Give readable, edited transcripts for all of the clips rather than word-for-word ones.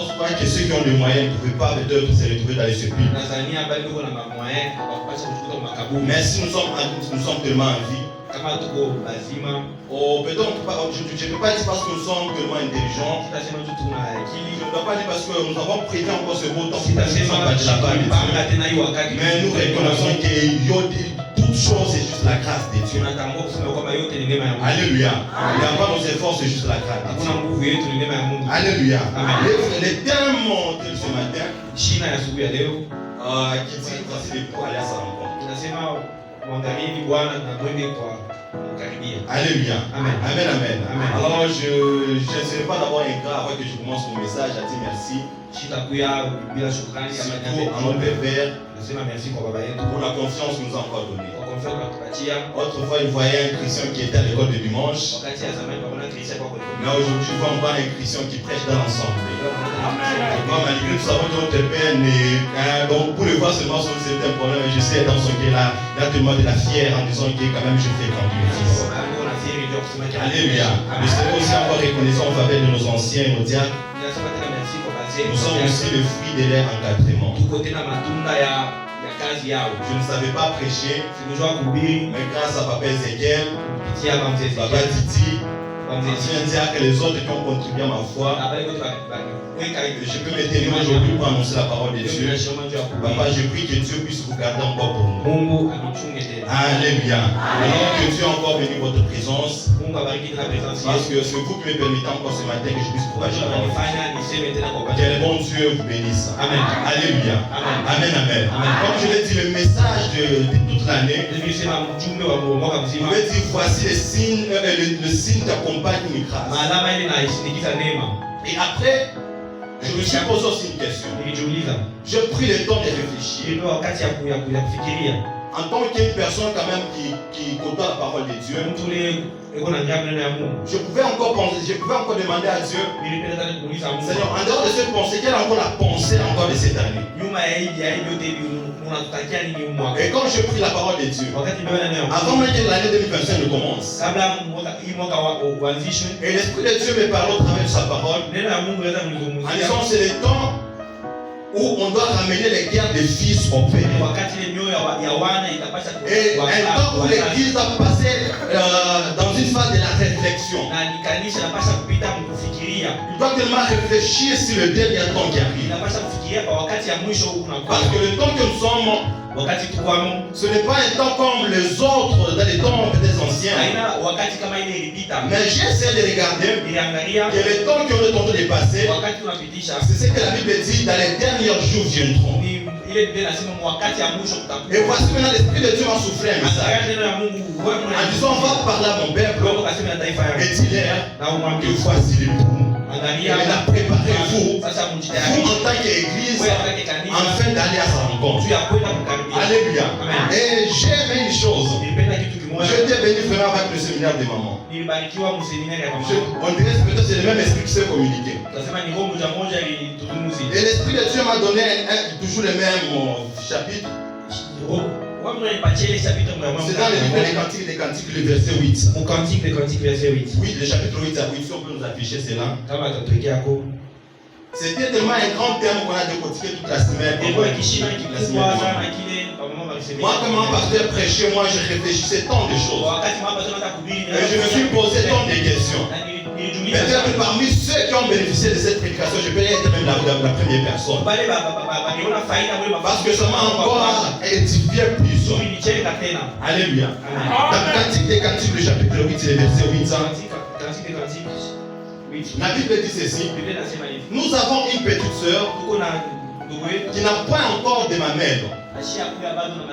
pense pas que ceux qui ont les moyens ne pouvaient pas peut-être se retrouver dans les sépulcres. Mais si nous sommes tellement en vie, oh, peut-être je ne peux pas dire parce que nous sommes tellement intelligents. Je ne dois pas dire parce que nous avons prévu encore ce beau temps. Mais nous reconnaissons que toute chose c'est juste la grâce de Dieu. Alléluia. Il n'y a pas nos efforts, c'est juste la grâce de Dieu. Alléluia. Les thèmes montés ce matin qui dit voici les pour aller à sa rencontre. Alléluia. Amen. Amen. Amen. Alors je ne serai pas d'abord ingrat avant que je commence mon message à dire merci. Surtout à notre Père pour la confiance qu'il nous a encore donnée. Autrefois, il voyait un chrétien qui était à l'école de dimanche. Mais aujourd'hui, je vois encore un chrétien qui prêche dans l'ensemble. Malgré que nous savons que notre Père n'est. Donc, pour le voir seulement sur certains problèmes, je sais dans son cœur là, il y a tellement de la fière en disant que quand même je fais grandir le Fils. Alléluia. Je serai aussi encore reconnaissant en faveur de nos anciens et nos diacres. Nous sommes aussi le fruit de leur encadrement. Je ne savais pas prêcher, mais grâce à Papa Ezekiel, Papa Titi, ancien diacre et les autres qui ont contribué à ma foi, je peux me tenir aujourd'hui pour annoncer la parole de Dieu. Papa, je prie que Dieu puisse vous garder encore pour nous. Alléluia. Alors que Dieu a encore béni votre présence. Parce que c'est vous qui me permettez encore ce matin que je puisse propager la parole. Que le bon Dieu vous bénisse. Amen. Alléluia. Amen. Amen. Comme je l'ai dit, le message de toute l'année, je vais dire voici le signe qui accompagne une grâce. Et après, je me suis posé aussi une question. Je pris le temps de réfléchir. En tant qu'une personne quand même qui côtoie la parole de Dieu, je pouvais encore penser, je pouvais encore demander à Dieu, Seigneur, en dehors de cette pensée, quelle est encore la pensée encore de cette année? Et quand je prie la parole de Dieu, avant même que l'année 2025 ne commence, et l'Esprit de Dieu me parle au travers de sa parole, en disant c'est le temps où on doit ramener les guerres des fils au Père. Et un temps où l'Église a passé dans une phase de la réflexion. Il doit tellement réfléchir sur le dernier temps qui arrive. Parce que le temps que nous sommes, ce n'est pas un temps comme les autres dans les temps des anciens. Mais j'ai essayé de regarder que le temps que nous est en train de passer, c'est ce que la Bible dit, dans les derniers jours viendront. Et voici maintenant l'Esprit de Dieu m'a soufflé un message. En disant, on va parler à mon peuple et dis-leur que voici l'époux. Il a préparé vous en tant qu'Église afin d'aller à sa rencontre. Alléluia. Et j'ai aimé une chose. Je t'ai béni vraiment avec le séminaire de maman. On dirait que peut-être c'est le même esprit qui s'est communiqué. Et l'Esprit de Dieu m'a donné toujours le même chapitre. C'est dans le livre des Cantiques, le verset 8. Oui, le chapitre 8 à 8, si on peut nous afficher cela. C'était tellement un grand thème qu'on a décortiqué toute la semaine. Moi, comme un pasteur prêchait, moi je réfléchissais tant de choses. Et je me suis posé tant de questions. Peut-être parmi ceux qui ont bénéficié de cette prédication, je peux être même la première personne. Parce que ça m'a encore édifié plus. Alléluia. Dans Cantique des Cantiques, le chapitre 8, c'est le verset 8. La Bible dit ceci. Nous avons une petite sœur qui n'a point encore de mamelle.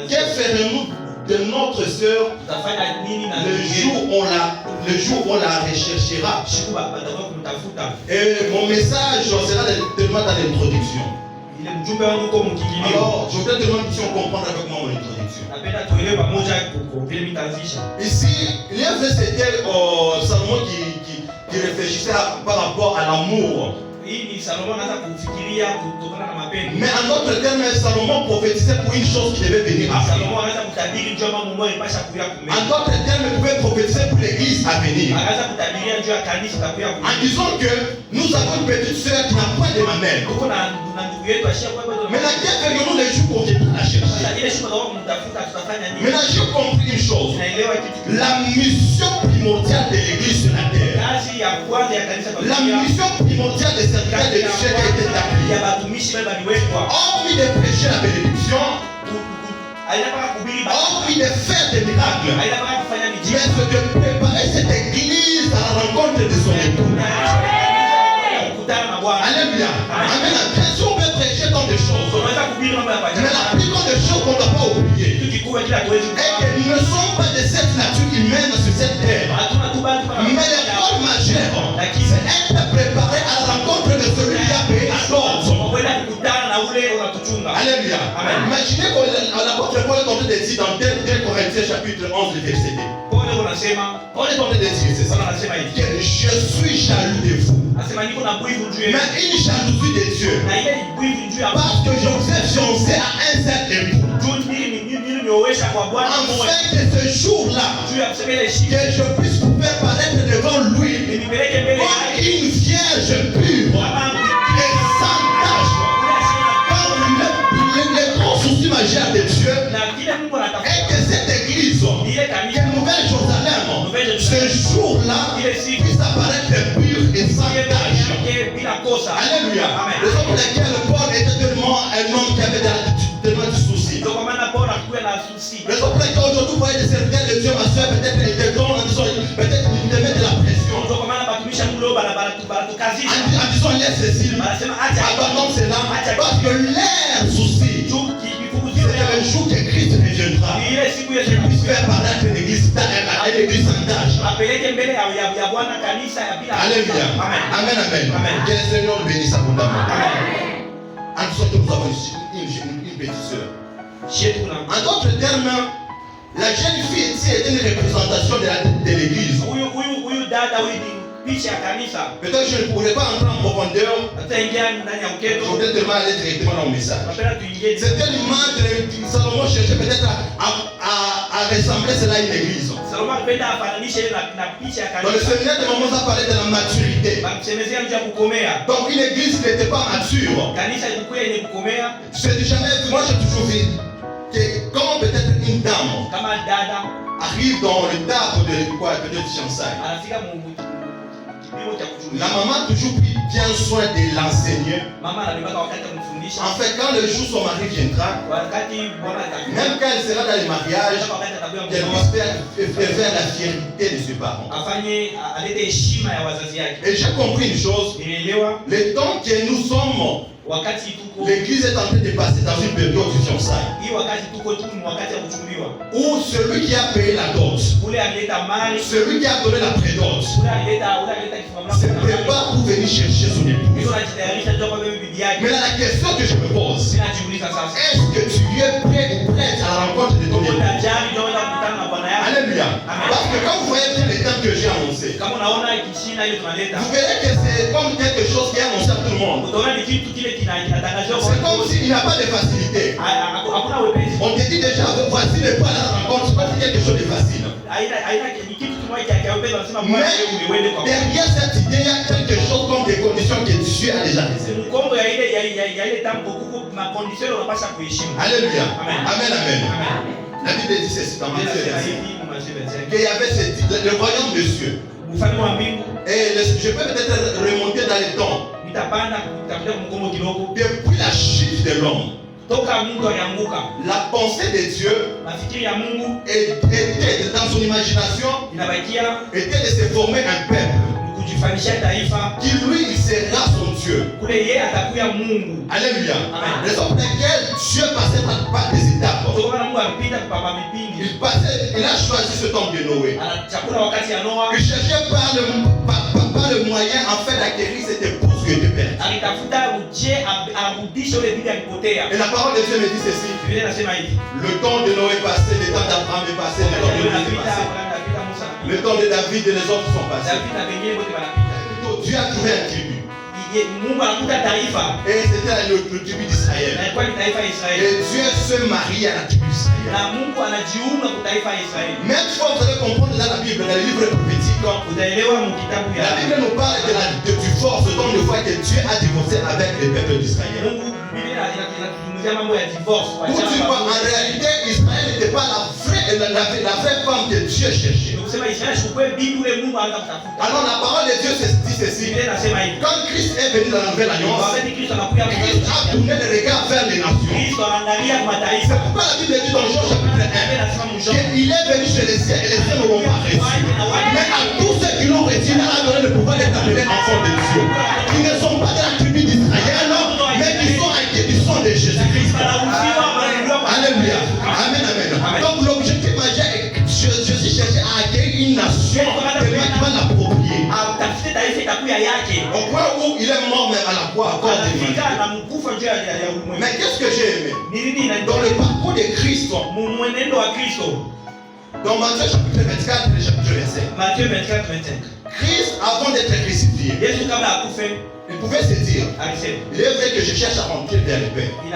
Que ferons-nous de notre sœur le jour où on la recherchera? Et mon message sera tellement dans l'introduction. Alors, je voudrais demander si on comprend avec moi mon introduction. Ici, il y a un verset, c'était Salomon qui réfléchissait par rapport à l'amour. Mais en d'autres termes, Salomon prophétisait pour une chose qui devait venir après. En d'autres termes, il pouvait prophétiser prophétiser pour l'église à venir. En disant que nous avons une petite soeur qui n'a point de mamelle. Maintenant, quelques nous les jours qu'on vient la chercher. Maintenant, j'ai compris une chose. La mission primordiale de l'église sur la terre. La mission primordiale des serviteurs de Dieu qui a été établie. Hormis de prêcher la bénédiction, hormis de faire des miracles, mais c'est de préparer cette église à la rencontre de son époux. Alléluia. Amen. Si on peut prêcher tant de choses, mais la plupart des choses qu'on ne doit pas oublier est que nous ne sommes pas de cette nature humaine sur cette terre. Mais le rôle majeur, c'est être préparé à la rencontre de celui qui a payé la dot. Alléluia. Imaginez qu'on l'apôtre Paul est en train de dire dans 2 Corinthiens chapitre 11 verset 2. On est en train de dire c'est ça. Que je suis jaloux de vous. Mais une jalousie de Dieu. Parce que je vous ai fiancé à un seul époux. Afin que ce jour-là, que je puisse vous faire paraître devant lui comme une vierge pure et sans tache. Comme le grand souci majeur de Dieu est que cette église, que Nouvelle-Jérusalem, ce jour-là, puisse apparaître pure et sans tache. Alléluia. Raison pour laquelle Paul était tellement un homme qui avait tellement de soucis. Raison pour laquelle aujourd'hui vous voyez des serviteurs de Dieu, ma soeur, peut-être ils te donnent, peut-être ils te mettent de la pression. En disant laisse ceci, abandonne cela, parce que l'air souci, c'est le jour que Christ reviendra. Il puisse faire paraître l'église sans tâche. Alléluia. Amen, amen. Que le Seigneur bénisse abondamment. En sorte que nous avons une petite soeur. En d'autres termes, la jeune fille ici est une représentation de l'église. Peut-être je ne pourrais pas entrer en profondeur. Je voudrais tellement aller directement dans le message. C'était l'image que Salomon cherchait peut-être à ressembler cela à une église. Dans le séminaire de Maman a parlé de la maturité. Donc une église qui n'était pas mature. Moi j'ai toujours vu que comment peut-être une dame arrive dans le table de fiançailles. La maman a toujours pris bien soin de l'enseigner. En fait, quand le jour son mari viendra, même quand elle sera dans le mariage, qu'elle puisse faire la fierté de ses parents. Et j'ai compris une chose, le temps que nous sommes, l'église est en train de passer dans une période de fiançailles. Où celui qui a payé la dot, celui qui a donné la prédot, se prépare pour venir chercher son épouse. Mais là, la question que je me pose, est-ce que tu es prêt ou prête à la rencontre de ton épouse? Alléluia. Parce que quand vous voyez bien les thèmes que j'ai annoncés, vous verrez que c'est comme quelque chose qui est annoncé à tout le monde. C'est comme s'il n'y a pas de facilité. On te dit déjà, voici le pas à la rencontre, c'est pas quelque chose de facile. Mais derrière cette idée, il y a quelque chose comme des conditions que Dieu a déjà réservées. Alléluia. Amen, amen. La Bible dit ceci dans Matthieu 25. Qu'il y avait le royaume de Dieu. Et je peux peut-être remonter dans les temps. Depuis la chute de l'homme, la pensée de Dieu était dans son imagination, était de se former un peuple qui lui il sera son Dieu. Alléluia. Raison pour laquelle Dieu passait par des étapes. Il a choisi ce temps de Noé. Il cherchait par le moyen en fait d'acquérir cette épouse que de perdre. Et la parole de Dieu me dit ceci. Le temps de Noé est passé, le temps d'Abraham est passé, le temps de Moïse est passé. Le temps de David et les autres sont passés. Dieu a trouvé un tribu. Et c'était le tribu d'Israël. Et Dieu se marie à la tribu d'Israël. Même fois vous allez comprendre dans la Bible, le La Bible nous parle du divorce dont une fois que Dieu a divorcé avec le peuple d'Israël. Pour dire quoi, en réalité, Israël n'était pas la vraie femme que Dieu cherchait. Alors la parole de Dieu dit ceci. Quand Christ est venu dans la nouvelle alliance, Christ a tourné le regard vers les nations. C'est pourquoi la Bible dit dans Jean chapitre 1 qu'il est venu chez les siens et les siens ne l'ont pas reçu. Mais à tous ceux qui l'ont reçu, il a donné le pouvoir d'être appelés enfants de Dieu. Ils ne sont pas de la tribu d'Israël, mais qui sont acquis du sang de Jésus-Christ. Alléluia. Amen, amen. Donc l'objectif majeur est que Jésus cherchait à acquérir une nation qui va l'approprier. Au point où il est mort même à la croix à cause de l'humanité. Mais qu'est-ce que j'ai aimé? Dans le parcours de Christ, dans Matthieu chapitre 24, le chapitre 25. Matthieu 24, 25. Christ, avant d'être crucifié, il pouvait se dire, il est vrai que je cherche à remplir vers le Père. Il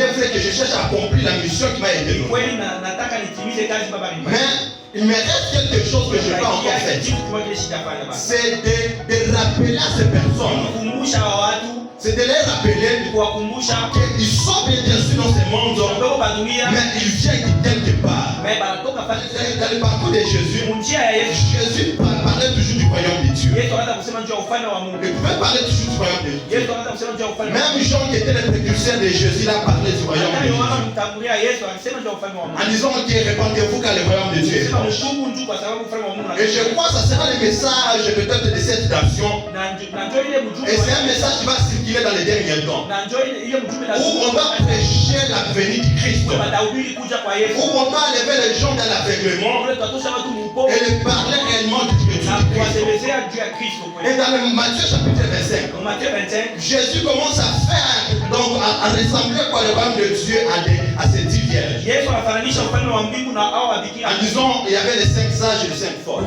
est vrai que je cherche à accomplir la mission qui m'a été donnée. Mais il me reste quelque chose que je n'ai pas encore fait. C'est de rappeler à ces personnes. C'est de les rappeler qu'ils sont bien sûr dans ce monde, mais ils viennent de quelque part. Dans le parcours de Jésus, Jésus parlait toujours du royaume de Dieu. Il pouvait parler toujours du royaume de Dieu. Même Jean qui était le précurseur de Jésus, il a parlé du royaume de Dieu. En disant que répandez-vous car le royaume de Dieu est proche. Et je crois que ça sera le message peut-être de cette nation. Et c'est un message qui va circuler dans les derniers temps. Où on va prêcher la venue du Christ. Où on va lever les gens dans l'aveuglement et les parler réellement du Christ. Et dans le Matthieu chapitre 25, Jésus commence à faire, donc à ressembler quoi le royaume de Dieu à ces 10 vierges. En disant, il y avait les 5 sages et les 5 folles.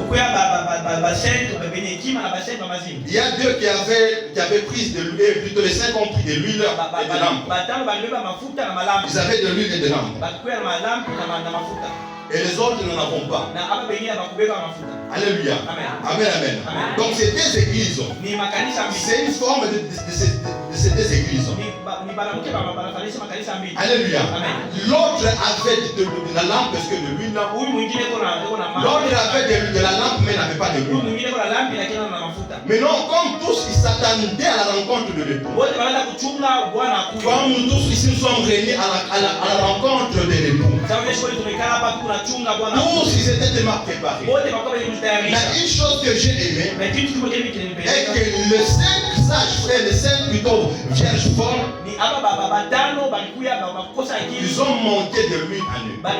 Il y a 2 qui avaient pris de l'huile, plutôt les 5 ont pris de l'huile et de lampe. Ils avaient de l'huile et de lampe. Et les autres n'en avons pas. Alléluia. Amen, amen. Donc c'est 2 églises. C'est une forme de ces 2 églises. Alléluia. L'autre avait de la lampe parce que de l'huile. L'autre avait de la lampe mais n'avait pas de l'huile. Mais non, comme tous ils s'attendaient à la rencontre de l'époux. Comme nous tous ici nous sommes réunis à la rencontre de l'époux. Tous ils étaient tellement préparés. Mais une chose que j'ai aimé est que les 5 sages frères, les 5 plutôt vierges folles, ils ont manqué de l'huile à eux.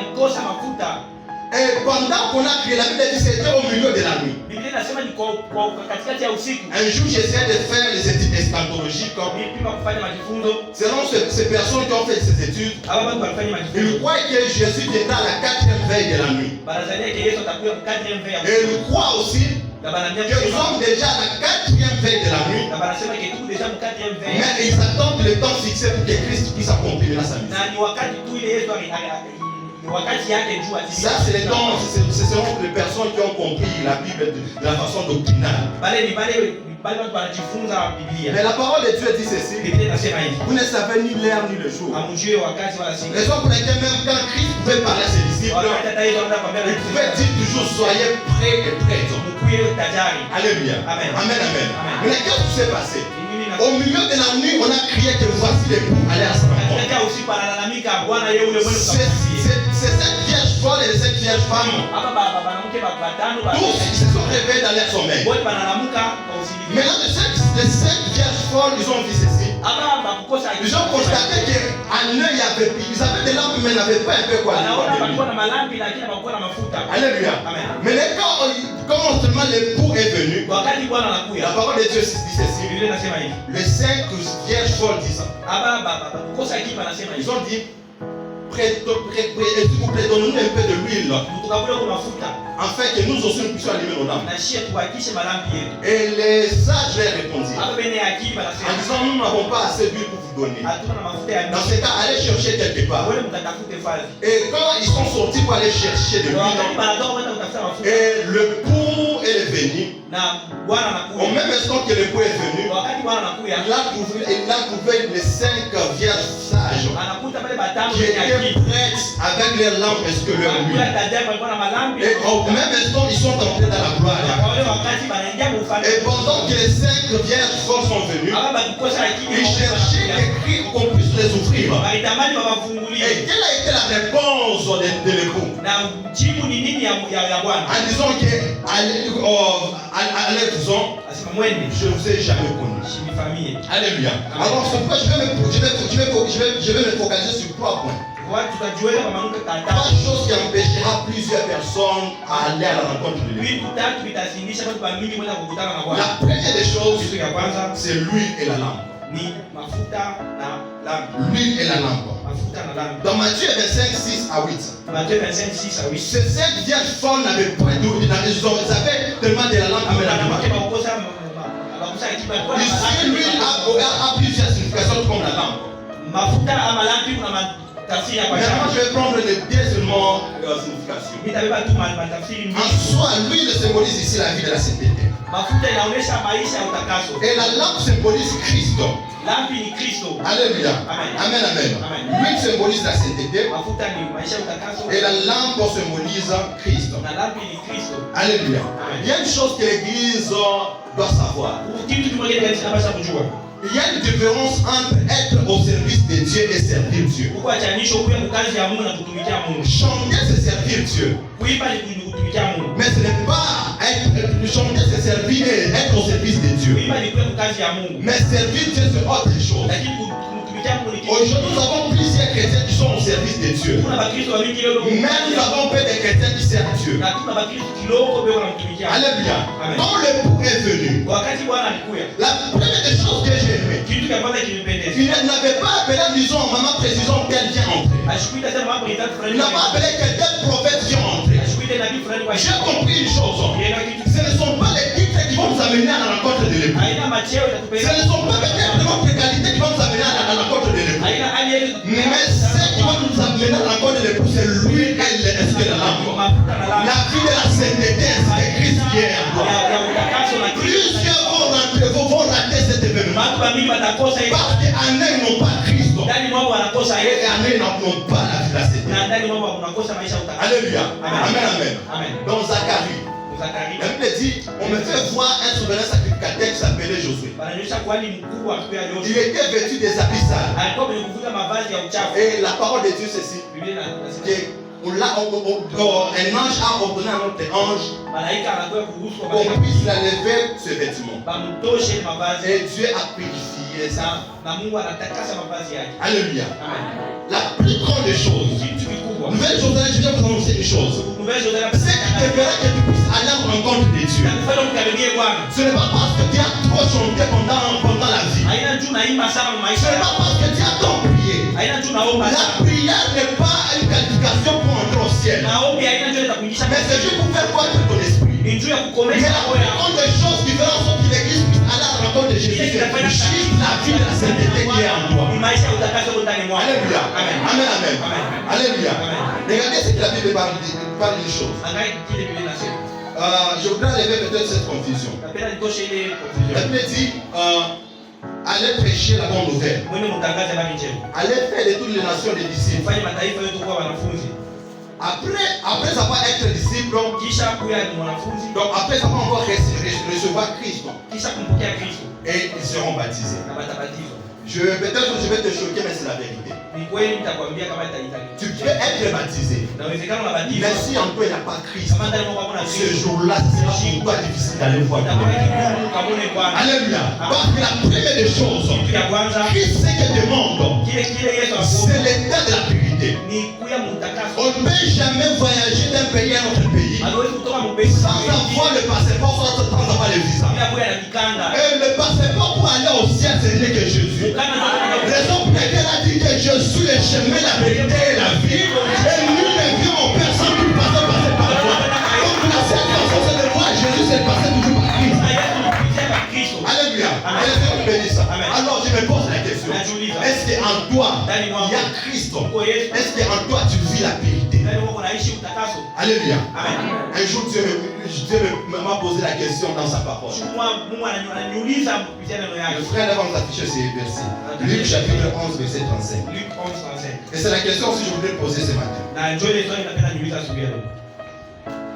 Et pendant qu'on a créé la Bible, c'était au milieu de la nuit. Un jour, j'essayais de faire les études eschatologiques. Selon ces personnes qui ont fait ces études, ils croient que Jésus viendra à la 4e veille de la nuit. Et ils croient aussi que nous sommes déjà à la 4e veille de la nuit. Mais ils attendent le temps fixé pour que Christ puisse accomplir sa mission. Ça, c'est les temps, ce sont les personnes qui ont compris la Bible de la façon doctrinale. Mais la parole de Dieu dit ceci: vous ne savez ni l'heure ni le jour. Raison pour laquelle même quand Christ pouvait parler à ses disciples, il pouvait dire toujours soyez prêts et prêts. Alléluia. Amen, amen. Mais qu'est-ce qui s'est passé? Au milieu de la nuit, on a crié que voici l'époux aller à sa rencontre. C'est cette vierge folle et cette vierge femme. Tous ils se sont réveillés dans leur sommeil. Maintenant, les 5 vierges folles, ils ont vu ceci. Ils ont constaté qu'à eux, ils avaient des lampes, mais ils n'avaient pas un peu quoi. Alléluia. Mais quand seulement l'époux est venu, la parole de Dieu dit ceci. Les 5 vierges folles disent ça. Ils ont dit, s'il vous plaît, donnez-nous un peu de l'huile, afin que nous aussi nous puissions allumer nos lampes. Et les sages leur répondirent en disant, nous n'avons pas assez d'huile pour vous donner. Dans ce cas, allez chercher quelque part. Et quand ils sont sortis pour aller chercher de l'huile, et le pour venir, au même instant que l'époux est venu, il a trouvé les 5 vierges sages qui étaient prêtes avec leurs lampes et que leur huile. Et au même instant, ils sont entrés dans la gloire. Et pendant que les 5 vierges folles sont venues, ils cherchaient des cris qu'on puisse les ouvrir. Et quelle a été la réponse de l'époux? En disant allez-vous-en, je ne vous ai jamais connu. Alléluia. Alors c'est pourquoi je vais me focaliser sur 3 points. 3 choses qui empêchera plusieurs personnes à aller à la rencontre de Dieu. La première des choses, c'est l'huile et la lampe. L'huile et la lampe. Dans Matthieu 25, 6 à 8. Ces 5 vierges folles n'avaient point d'huile. Ils avaient tellement de la lampe. Ici, l'huile a plusieurs significations comme la lampe. Maintenant, je vais prendre les 2 seulement significations. En soi, l'huile symbolise ici la vie de la sainteté. Et la lampe symbolise Christ. Alléluia. Amen. L'huile symbolise la sainteté. Et la lampe symbolise Christ. Alléluia. Il y a une chose que l'Église doit savoir. Il y a une différence entre être au service de Dieu et servir Dieu. Chanter, c'est servir Dieu. Mais ce n'est pas chanter, c'est servir et être au service de Dieu. Mais servir Dieu, c'est autre chose. Aujourd'hui, nous avons plusieurs chrétiens qui sont au service de Dieu. Mais nous avons peu de chrétiens qui servent Dieu. Alléluia. Quand l'époux est venu, la première des choses que j'ai aimé, il n'avait pas appelé, disons, maman précisons qu'elle vient entrer. Il n'a pas appelé que tel prophète vient entrer. J'ai compris une chose. Ce ne sont pas les titres qui vont nous amener à la rencontre de l'époux. Ce ne sont pas peut-être notre qualité qui vont nous amener à la rencontre de l'époux. Mais ce qui va nous amener à la rencontre de l'époux, c'est lui et l'esprit de la lampe. La vie de la sainteté, c'est Christ qui est en toi. Plusieurs vont rater cet événement. Parce qu'en eux, ils n'ont pas Christ. Et en eux, ils n'ont pas la vie de la sainteté. Alléluia. Amen. Dans Zacharie, la Bible dit, on me fait voir un souverain sacrificateur qui s'appelait Josué. Il était vêtu des habits sales. Et la parole de Dieu, c'est ici. Un ange a ordonné à notre ange qu'on puisse lever ce vêtement. Et Dieu a purifié ça. Alléluia. La plus grande chose, Nouvelle Jérusalem, je viens vous annoncer une chose. C'est qui te fera que tu puisses aller à la rencontre de Dieu. Ce n'est pas parce que tu as trop chanté pendant la vie. Ce n'est pas parce que tu as tant prié. La prière n'est pas une qualification pour entrer au ciel. Mais c'est juste pour faire croître ton esprit. Mais la plus grande des choses qui fera en sorte que l'Église puisse aller à la rencontre de Jésus, c'est juste la vie de la sainteté qui est en toi. Alléluia. Amen. Alléluia. Regardez ce que la Bible parle d'une chose. Je voudrais enlever peut-être cette confusion. La Bible dit allez prêcher la bonne nouvelle. Allez faire de toutes les nations des disciples. Après avoir été disciple, donc après avoir encore recevoir Christ, et ils seront baptisés. Peut-être que je vais te choquer, mais c'est la vérité. Tu peux être baptisé, mais si en toi il n'y a pas Christ, ce jour-là, c'est pour toi difficile d'aller voir Dieu. Alléluia. Parce que la première des choses, Christ ce qu'il demande, c'est l'état de la purité. On ne peut jamais voyager d'un pays à un autre pays sans avoir le passeport, sans avoir le visa. Et le passeport pour aller au ciel, ce n'est que Jésus. Raison pour laquelle elle a dit que je suis le chemin, la vérité et la vie. Et nul ne vient au Père sans qu'il passe par toi. Donc la seule façon c'est de voir Jésus, c'est de passer toujours par Christ. Alléluia. Alors je me pose la question. Est-ce qu'en toi, il y a Christ? Est-ce qu'en toi, tu vis la vérité? Alléluia. Un jour, Dieu m'a posé la question dans sa parole. Le frère va nous afficher ces versets. Luc chapitre 11, verset 35. Et c'est la question que je voulais poser ce matin.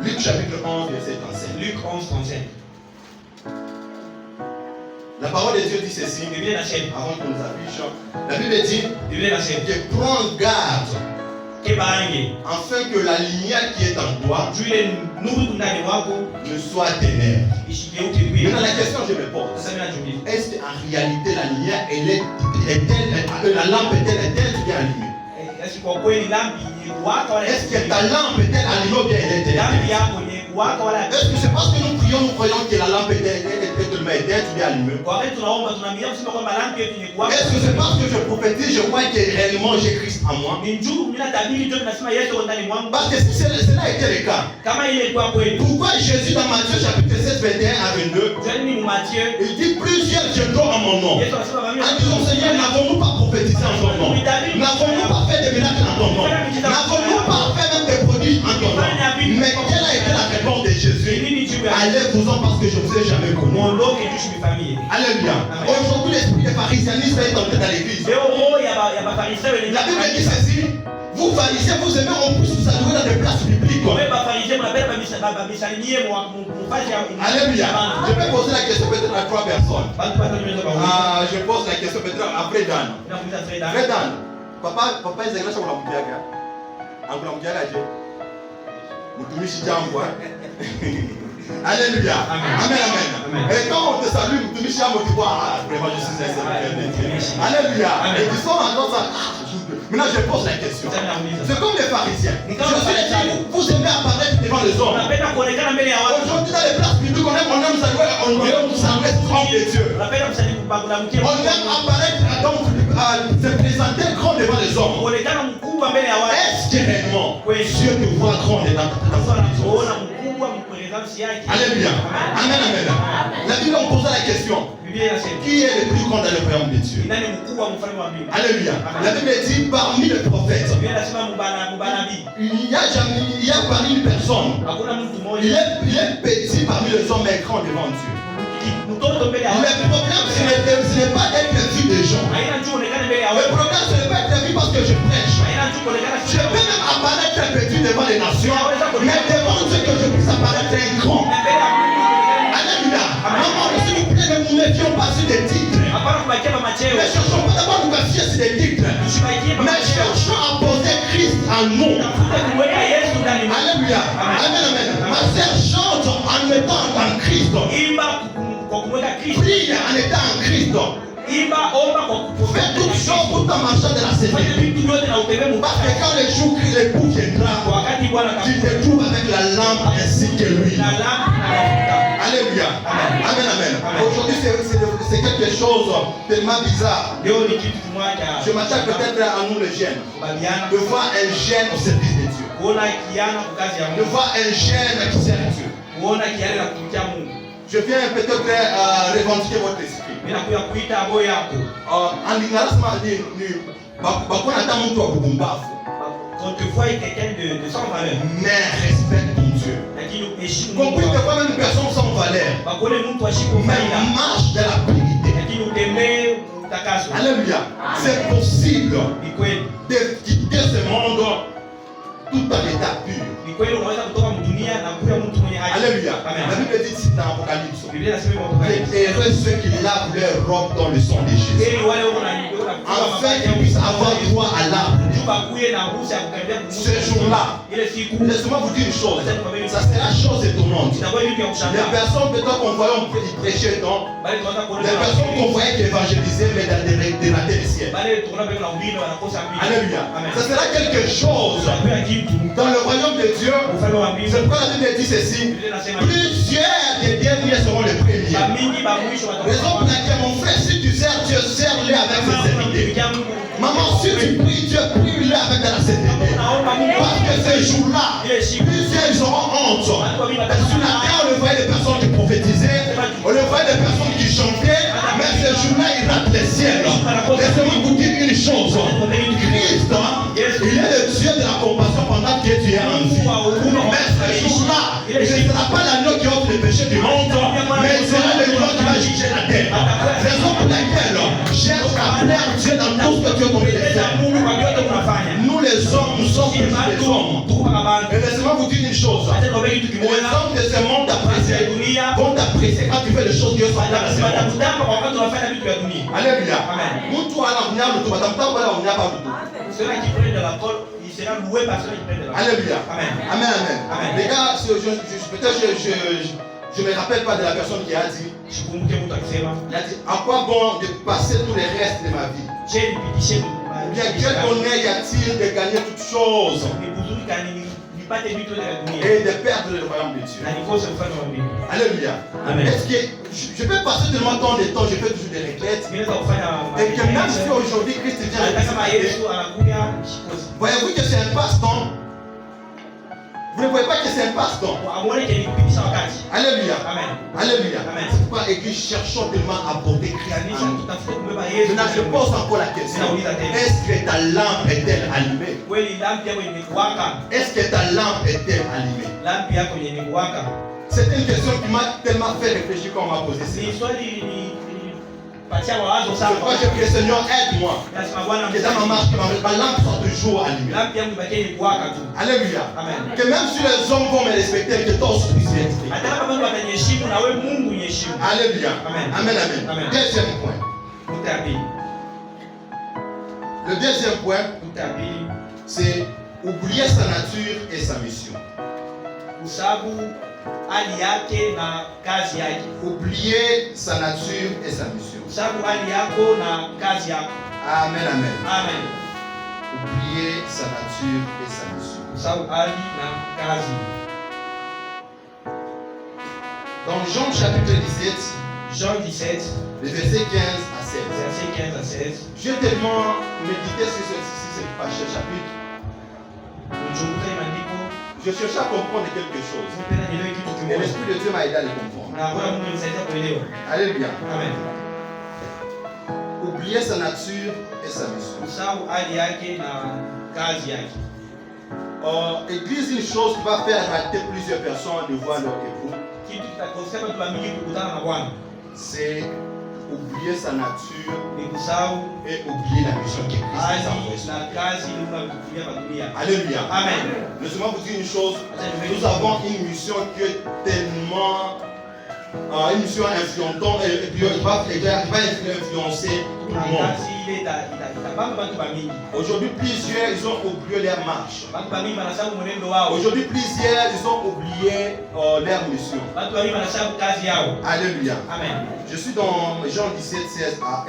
Luc chapitre 11, verset 35. Luc 11, 35. La parole de Dieu dit ceci. Avant qu'on nous affiche. La Bible dit que prends garde afin que la lumière qui est en toi ne soit ténèbres. Maintenant la question que je me pose, est-ce qu'en réalité la lumière la lampe est-elle bien allumée? Est-ce que ta lampe est-elle allumée ou bien elle est ténèbreuse? Est-ce que c'est parce que nous croyons que la lampe est tellement éteinte ou bien allumée? Est-ce que c'est parce que je prophétise, je vois que réellement j'ai Christ en moi? Parce que si cela était le cas, pourquoi Jésus dans Matthieu chapitre 7, 21 à 22, il dit plusieurs viendront en mon nom en disant Seigneur, n'avons-nous pas prophétisé en ton nom? N'avons-nous pas fait des miracles en ton nom? N'avons-nous pas fait même des prodiges en ton nom? Mais quelle a été la réponse de Jésus? Allez-vous-en parce que je ne vous ai jamais connu. Alléluia. Aujourd'hui l'esprit des pharisianisme est entré dans l'église. La Bible dit ceci. Vous pharisiens, vous aimez en plus vous allouer dans des places publiques. Alléluia. Je vais poser la question peut-être à 3 personnes. Je pose la question peut-être à Fredan. Fredan, papa est église sur la Moudiaga. En la Moudiaga, Alléluia. Amen. Et quand on te salue, tu me dis, vraiment je suis sincère. Alléluia. Et tu sors en disant ça. Maintenant je pose la question. C'est comme les pharisiens. Vous aimez apparaître devant les hommes. Aujourd'hui dans les places publiques, on aime saluer homme de Dieu. On aime apparaître donc se présenter grand devant les hommes. Est-ce que réellement Dieu te voit grand devant les hommes? Alléluia. Amen. La Bible on pose la question. Qui est le plus grand dans le royaume de Dieu? Alléluia. La Bible dit parmi les prophètes, il y a parmi une personne. Il est petit parmi les hommes mais grand devant Dieu. Le problème ce n'est pas être vu des gens. Le problème ce n'est pas être vu parce que je prêche. Je peux même apparaître un petit devant les nations, mais devant Dieu que je puisse apparaître un grand. Alléluia. Maman, s'il vous plaît, ne nous méfions pas sur des titres. Ne cherchons pas d'abord nous cacher sur des titres. Mais cherchons à poser Christ en nous. Alléluia. Amen. Ma sœur chante en étant en Christ. Prie en étant en Christ. Fais toutes choses tout en marchant de la célébrité. Parce que quand l'époux viendra, tu te trouves avec la lampe ainsi que lui. Alléluia. Amen. Aujourd'hui c'est quelque chose tellement bizarre. Je m'attaque peut-être à nous les jeunes. De voir un jeune au service de Dieu. De voir un jeune qui sert Dieu. Je viens peut-être revendiquer votre esprit. En quand tu vois quelqu'un de sans valeur, mais respecte ton Dieu. Compris que toi même une personne sans valeur, mais marche de la vérité. Alléluia. C'est possible de quitter ce monde tout en état pur. Alléluia. La Bible dit ici dans l'Apocalypse, heureux ceux qui lavent leur robe dans le sang de Jésus, afin qu'ils puissent avoir droit à l'arbre. Ce jour-là, laissez-moi vous dire une chose, ça sera chose étonnante. Les personnes peut-être qu'on voyait prêcher dans, les personnes qu'on voyait qui évangélisaient mais dans des ratés du ciel. Alléluia. Ça sera quelque chose dans le royaume de Dieu. C'est pourquoi la Bible dit ceci. Plusieurs des derniers seront les premiers. Raison pour laquelle mon frère, si tu sers Dieu, sers-le avec sincérité. Maman, si tu pries Dieu, prie-le avec de la sincérité. Parce que ce jour-là, plusieurs auront honte. Sur la terre, on le voyait des personnes qui prophétisaient, on le voyait des personnes qui chantaient, mais ce jour-là, ils ratent les ciels. Laissez-moi vous dire une chose. Christ, il est le Dieu de la compassion pendant que Dieu pas l'agneau qui ôte le péché du monde, mais c'est le lion qui va juger la terre. Raison pour laquelle cherche à plaire Dieu dans tout ce que tu es tombé de faire. Nous les hommes, nous sommes tous les hommes. Et laissez-moi vous dire une chose. Les hommes de ce monde vont t'apprécier quand tu fais les choses qui sont dans ce monde. Alléluia. Ceux-là qui prennent de la colle, il sera loué par ceux qui prennent de la colle. Alléluia. Amen. Amen, amen. Les gars, peut-être je ne me rappelle pas de la personne qui a dit, il a dit, à quoi bon de passer tous les restes de ma vie? Bien, quel honneur y a-t-il de gagner toutes choses et de perdre le royaume de Dieu? Alléluia. Amen. Est-ce que je peux passer tellement de temps, je fais toujours des requêtes, et que même si aujourd'hui Christ vient, voyez-vous que c'est un passe-temps? Vous ne voyez pas que c'est un passe-temps? Alléluia. Amen. Alléluia. Amen. C'est pourquoi Église cherchons tellement à porter Christ en nous. Maintenant, je pose encore la question. Est-ce que ta lampe est-elle allumée? Est-ce que ta lampe est-elle allumée? C'est une question qui m'a tellement fait réfléchir quand on m'a posé ça. C'est pourquoi j'ai prié, Seigneur, aide-moi. Que dans ma marche, ma lampe soit toujours allumée. Alléluia. Amen. Que même si les hommes vont me respecter, que toi aussi puisses respecter. Alléluia. Amen. Amen, amen. Amen. Deuxième point. Le deuxième point, c'est oublier sa nature et sa mission. Oublier sa nature et sa mission. Amen, amen. Amen. Oublier sa nature et sa mission. Dans Jean chapitre 17, Jean 17, le verset 15 à 16. verset 15 à 16. J'ai tellement médité sur ce chapitre. Je cherchais à comprendre quelque chose. Et l'Esprit de Dieu m'a aidé à le comprendre. Alléluia. Amen. Oublier sa nature et sa mission. Église, une chose qui va faire arrêter plusieurs personnes de voir leur époux, c'est oublier sa nature et oublier la mission qui Christ a envoyée. Alléluia. Amen. Laissez-moi vous dire une chose. Nous avons une mission qui est tellement une mission influente et puis il va influencer tout le monde. Aujourd'hui, plusieurs ils ont oublié leur marche. Aujourd'hui, plusieurs ils ont oublié leur mission. Alléluia. Amen. Je suis dans Jean 17, 16 à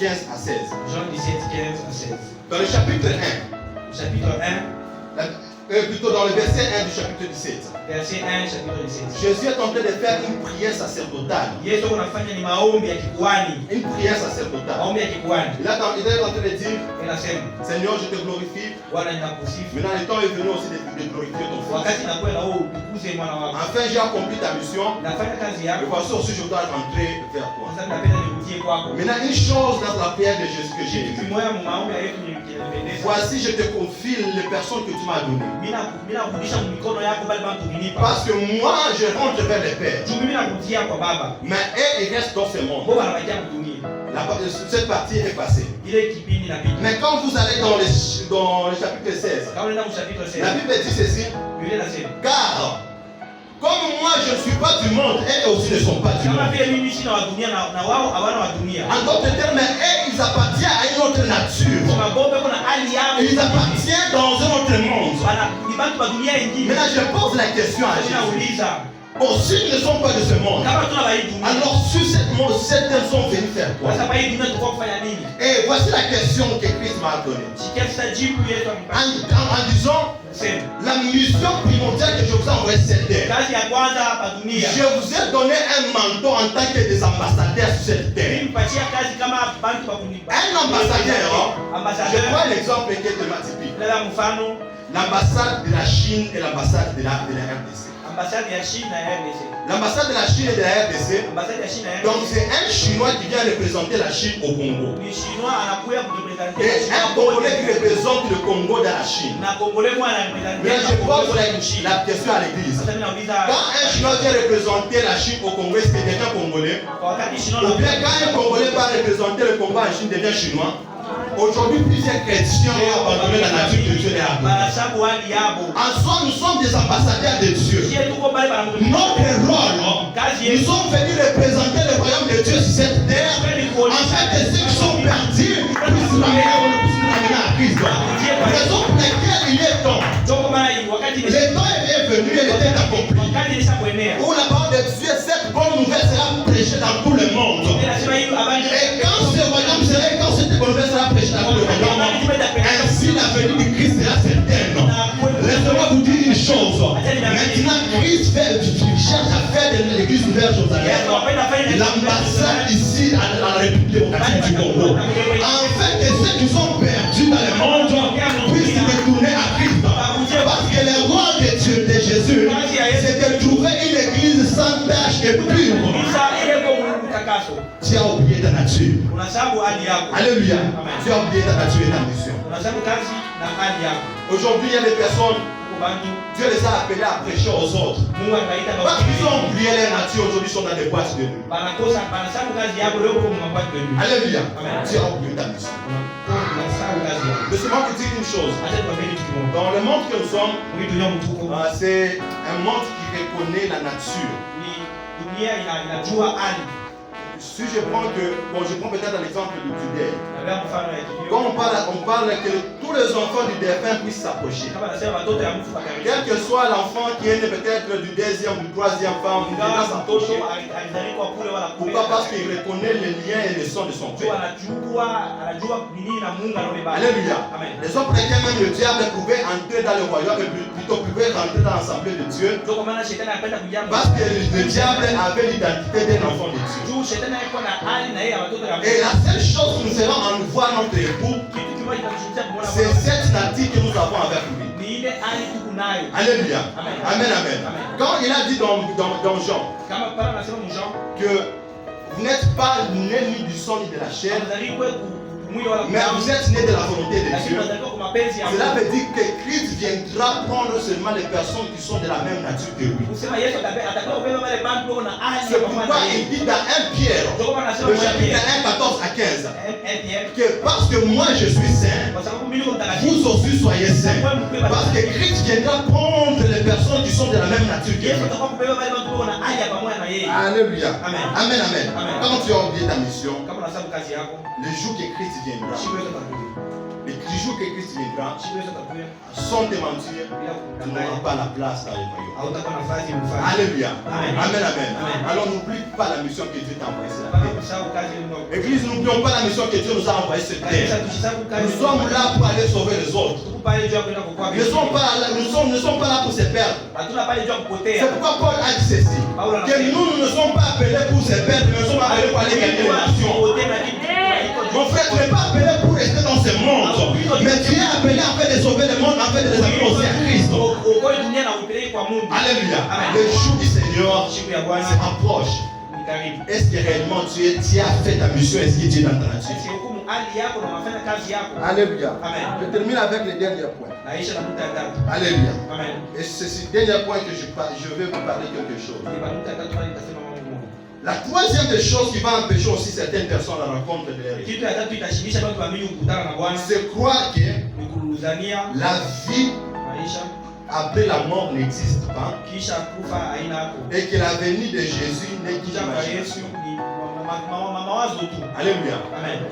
15 à 16. Jean 17, 15 à 16. Dans le chapitre 1. Chapitre 1. Plutôt dans le verset 1 du chapitre 17. Verset 1, chapitre 17. Jésus est en train de faire une prière sacerdotale. Une prière sacerdotale. Il est en train de dire, Seigneur, je te glorifie. Maintenant, le temps est venu aussi de glorifier ton Fils. Enfin, j'ai accompli ta mission. Et voici aussi, je dois rentrer vers toi. Maintenant, une chose dans la prière de Jésus que j'ai vue. Voici, je te confie les personnes que tu m'as données. Parce que moi, je rentre vers le Père. Mais eux, ils restent dans ce monde. Cette partie est passée. Mais quand vous allez dans le chapitre 16, la Bible dit ceci. Car, comme moi je ne suis pas du monde, eux aussi ne sont pas du monde. En d'autres termes, eux, ils appartiennent à une autre nature. Ils appartiennent dans un autre monde. Maintenant, je pose la question à Jésus. Bon, s'ils ne sont pas de ce monde, alors sur cette monde, certains sont venus faire quoi? Et voici la question que Christ m'a donnée. En disant, la mission primordiale que je vous ai envoyée cette terre. Je vous ai donné un manteau en tant que des ambassadeurs sur cette terre. Un ambassadeur, je prends l'exemple qui est tellement typique. L'ambassade de la Chine et l'ambassade de la RDC. ambassade ya Chine na RDC. L'ambassade de la Chine et de la RDC. Ambassade ya Chine na RDC. Donc c'est un Chinois qui vient représenter la Chine au Congo. Ni Chinois anakuya kurepresenter. Et un Congolais qui représente le Congo dans la Chine. Na Congolais moi anarepresenter. Mais je pose la question à l'église. Quand un Chinois vient représenter la Chine au Congo, est-ce qu'il devient Congolais? Ou bien quand un Congolais va représenter le Congo en Chine, devient Chinois? Aujourd'hui, plusieurs chrétiens ont abandonné la nature de Dieu et en soi, nous sommes des ambassadeurs de Dieu. Notre rôle, nous sommes venus représenter le royaume de Dieu sur cette terre. En fait, ceux qui sont perdus puissent ramener à Christ. Raison pour laquelle il est temps. Le temps est venu et le temps est accompli. Où la parole de Dieu, cette bonne nouvelle sera prêchée dans tout le monde. Et quand ce royaume sera, quand cette bonne nouvelle sera prêchée dans tout le monde, ainsi la venue du Christ sera certaine. Laissez-moi vous dire une chose. Maintenant, Christ cherche à faire de l'église nouvelle Jérusalem l'ambassade ici à la République démocratique du Congo. En fait, que ceux qui sont perdus dans le monde puissent retourner à Christ. Parce que le roi de Dieu, de Jésus, c'est de trouver une église sans tache et pure. Tu as oublié ta nature. Alléluia. Tu as oublié ta nature et ta mission. Aujourd'hui, il y a des personnes, Dieu les a appelés à prêcher aux autres. Parce qu'ils ont oublié leur nature, aujourd'hui ils sont dans des boîtes de nuit. Alléluia. Tu as oublié ta mission. Laissez-moi te dire une chose. Dans le monde que nous sommes, c'est un monde qui reconnaît la nature. Si je prends peut-être l'exemple du deuil. Quand on parle que tous les enfants du défunt puissent s'approcher. Quel que soit l'enfant qui est né peut-être du deuxième ou du troisième femme, il va s'approcher. Pourquoi? Parce qu'il reconnaît les liens et les sons de son père. Alléluia. Les hommes pour lesquels même le diable pouvait entrer dans le royaume, et plutôt pouvait rentrer dans l'assemblée de Dieu. Parce que le diable avait l'identité d'un enfant de Dieu. Et la seule chose que nous ferons en nous voir notre époux, c'est cette nature que nous avons avec lui. Alléluia. Amen, amen. Quand il a dit dans Jean que vous n'êtes pas né ni du sang ni de la chair, mais vous êtes né de la volonté de Dieu. Cela veut dire que Christ viendra prendre seulement les personnes qui sont de la même nature que lui. C'est pourquoi il dit dans 1 Pierre, le chapitre 1, 14 à 15, que parce que moi je suis saint, vous aussi soyez saints. Parce que Christ viendra prendre les personnes qui sont de la même nature que lui. Alléluia. Amen, amen. Quand tu as oublié ta mission, le jour que Christ viendra, les jours que Christ viendra, sans te mentir, tu n'auras pas la place dans le royaume. Alléluia. Amen, amen. Alors n'oublie pas la mission que Dieu t'a envoyée sur la terre. Église, n'oublions pas la mission que Dieu nous a envoyée sur la terre. Nous sommes là pour aller sauver les autres. Nous ne sommes pas là pour se perdre. C'est pourquoi Paul a dit ceci, que nous ne sommes pas appelés pour se perdre, mais nous sommes appelés pour aller gagner les nations. Mon frère, tu n'es pas appelé pour rester dans ce monde, mais tu es appelé en fait de sauver le monde, en fait de les amener aussi à Christ. Alléluia. Le jour du Seigneur s'approche. Est-ce que réellement tu as fait ta mission? Est-ce que tu es dans ta nature? Alléluia. Je termine avec le dernier point. Alléluia. Et c'est ce dernier point que je vais vous parler quelque chose. La troisième des choses qui va empêcher aussi certaines personnes à la rencontre de leur vie, c'est croire que la vie après la mort n'existe pas et que la venue de Jésus n'est qu'une imagination. Alléluia.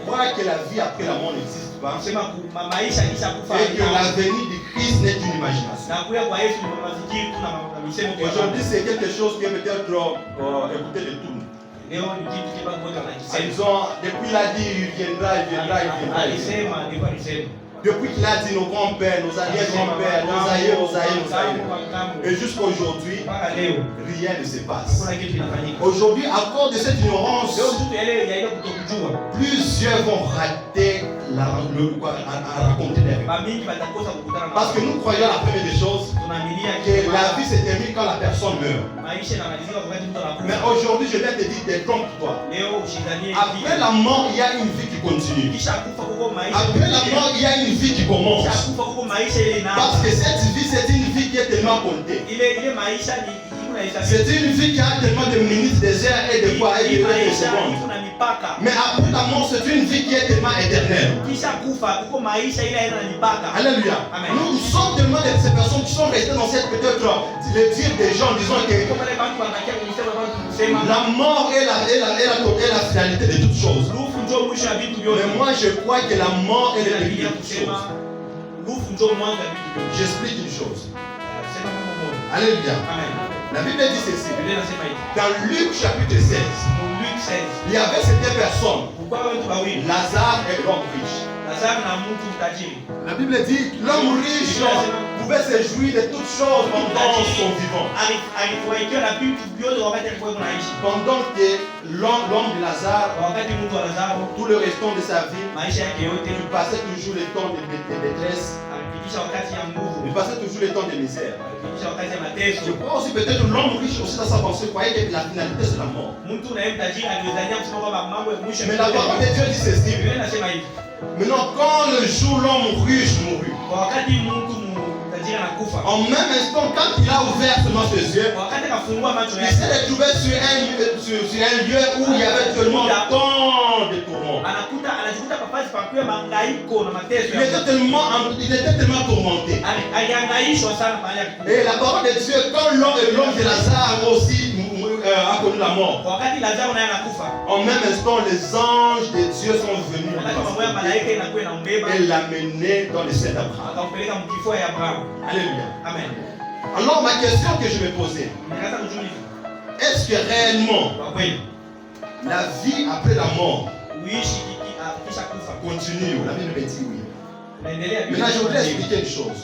Croire que la vie après la mort n'existe pas et que la venue de Christ n'est qu'une imagination. Aujourd'hui, c'est quelque chose qui est peut-être écouté de tout. Disons, depuis il a dit, il viendra. Depuis qu'il a dit nos grands-pères, nos arrière-grands-pères, nos aïeux, nos aïeux, nos aïeux. Et jusqu'à aujourd'hui, rien ne se passe. Aujourd'hui, à cause de cette ignorance, plusieurs vont rater à raconter les rêves. Parce que nous croyons la première des choses, que la vie se termine quand la personne meurt. Mais aujourd'hui, je viens te dire, détrompe-toi. Après la mort, il y a une vie qui continue. Après la mort, il y a une vie qui commence. Parce que cette vie, c'est une vie qui est tellement comptée. C'est une vie qui a tellement de minutes, des heures et de quoi et de secondes. Mais après la mort, c'est une vie qui est tellement éternelle. Alléluia. Nous sommes tellement de ces personnes qui sont restées dans cette peut-être le dire des gens disant que la mort est la finalité de toutes choses. Mais moi je crois que la mort est le début de toutes choses. J'explique une chose. Alléluia. La Bible dit ceci. Dans Luc chapitre 16, il y avait cette personne, Lazare et l'homme riche. La Bible dit que l'homme riche pouvait se jouir de toutes choses pendant son vivant. Pendant que l'homme de Lazare, tout le restant de sa vie, il passait toujours le temps de détresse. Il passait toujours le temps de misère. Je crois aussi peut-être l'homme riche aussi dans sa pensée croyait que la finalité c'est la mort. Mais la parole de Dieu dit ceci. Maintenant quand le jour l'homme riche mourut, en même instant quand il a ouvert seulement ses yeux, il s'est retrouvé sur un lieu où il y avait tellement tant de tourments. Il était tellement tourmenté. Et la parole de Dieu, quand l'homme de Lazare aussi a connu la mort, en même instant les anges de Dieu sont venus et l'amener dans le sein d'Abraham. Alléluia. Amen. Alors ma question que je vais poser, est-ce que réellement la vie après la mort continue? La Bible dit oui. Maintenant je voudrais expliquer une chose.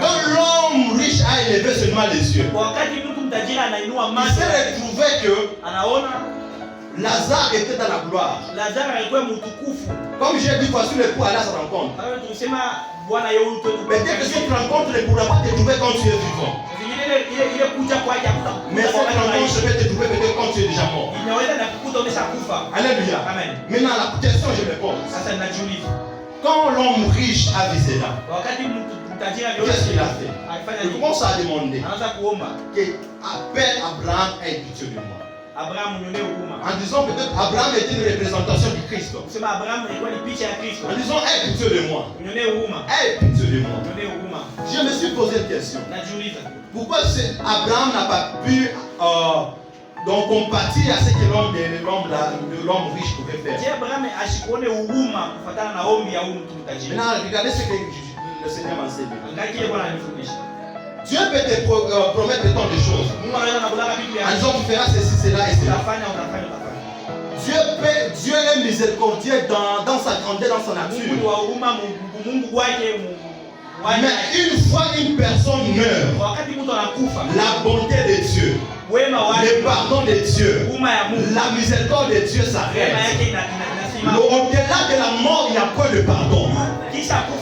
Quand l'homme riche a élevé seulement les yeux, il s'est retrouvé que Lazare était dans la gloire. Comme j'ai dit, voici le coup à la rencontre. Mais dès que cette rencontre ne pourra pas te trouver quand tu es vivant. Mais cette rencontre peut te trouver peut-être quand tu es déjà mort. Alléluia. Maintenant la question je me pose. Quand l'homme riche a visé là, qu'est-ce qu'il a fait? Il commence à demander que appelle Abraham ait pitié de moi. En disant peut-être Abraham était une représentation du Christ. En disant aie pitié de moi. Aie pitié de moi. Je me suis posé une question. Pourquoi Abraham n'a pas pu donc compatir à ce que l'homme riche pouvait faire? Maintenant regardez ce que le Seigneur m'a enseigné. Dieu peut te promettre tant de choses. En disant tu feras ceci, cela et cela. Dieu est miséricordieux dans sa grandeur, dans sa nature. Mais une fois une personne meurt, la bonté de Dieu, le pardon de Dieu, la miséricorde de Dieu s'arrête. Au-delà de la mort, il n'y a pas de pardon.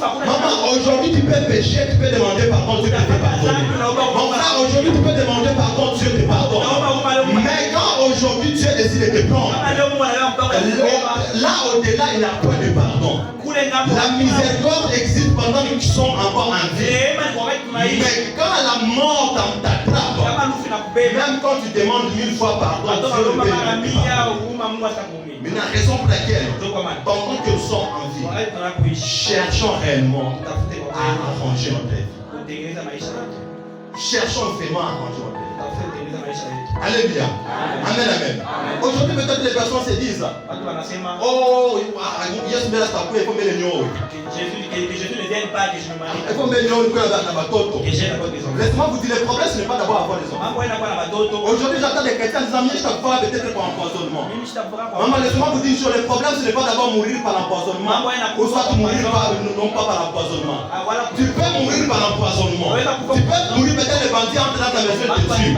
Maman, aujourd'hui tu peux pécher, tu peux demander pardon, Dieu te pardonne. Mon frère, aujourd'hui tu peux demander pardon, Dieu te pardonne. Mais quand aujourd'hui Dieu décide de te prendre, là au-delà il n'y a pas de pardon. La miséricorde existe pendant qu'ils sont encore en vie. Mais quand la mort t'attrape, même quand tu demandes 1000 fois pardon, Dieu ne peut pas te pardonner. Mais la raison pour laquelle, pendant que nous sommes en vie, cherchons réellement à arranger notre vie. Cherchons vraiment à arranger notre vie. Alléluia. Amen, amen. Aujourd'hui, peut-être les personnes se disent, oh, yes, mais là, il faut mettre le nom. Que Jésus ne vienne pas, que je me marie. Il faut mettre le nom dans ma toto. Laissez-moi vous dire, le problème, ce n'est pas d'abord avoir des enfants. Aujourd'hui, j'entends des chrétiens disant, je t'apprends peut-être par empoisonnement. Maman, laissez-moi vous dire, le problème, ce n'est pas d'abord mourir par l'empoisonnement. Ou soit mourir non pas par l'empoisonnement. Tu peux mourir par l'empoisonnement. Tu peux mourir peut-être le bandit entre dans ta maison et te tue.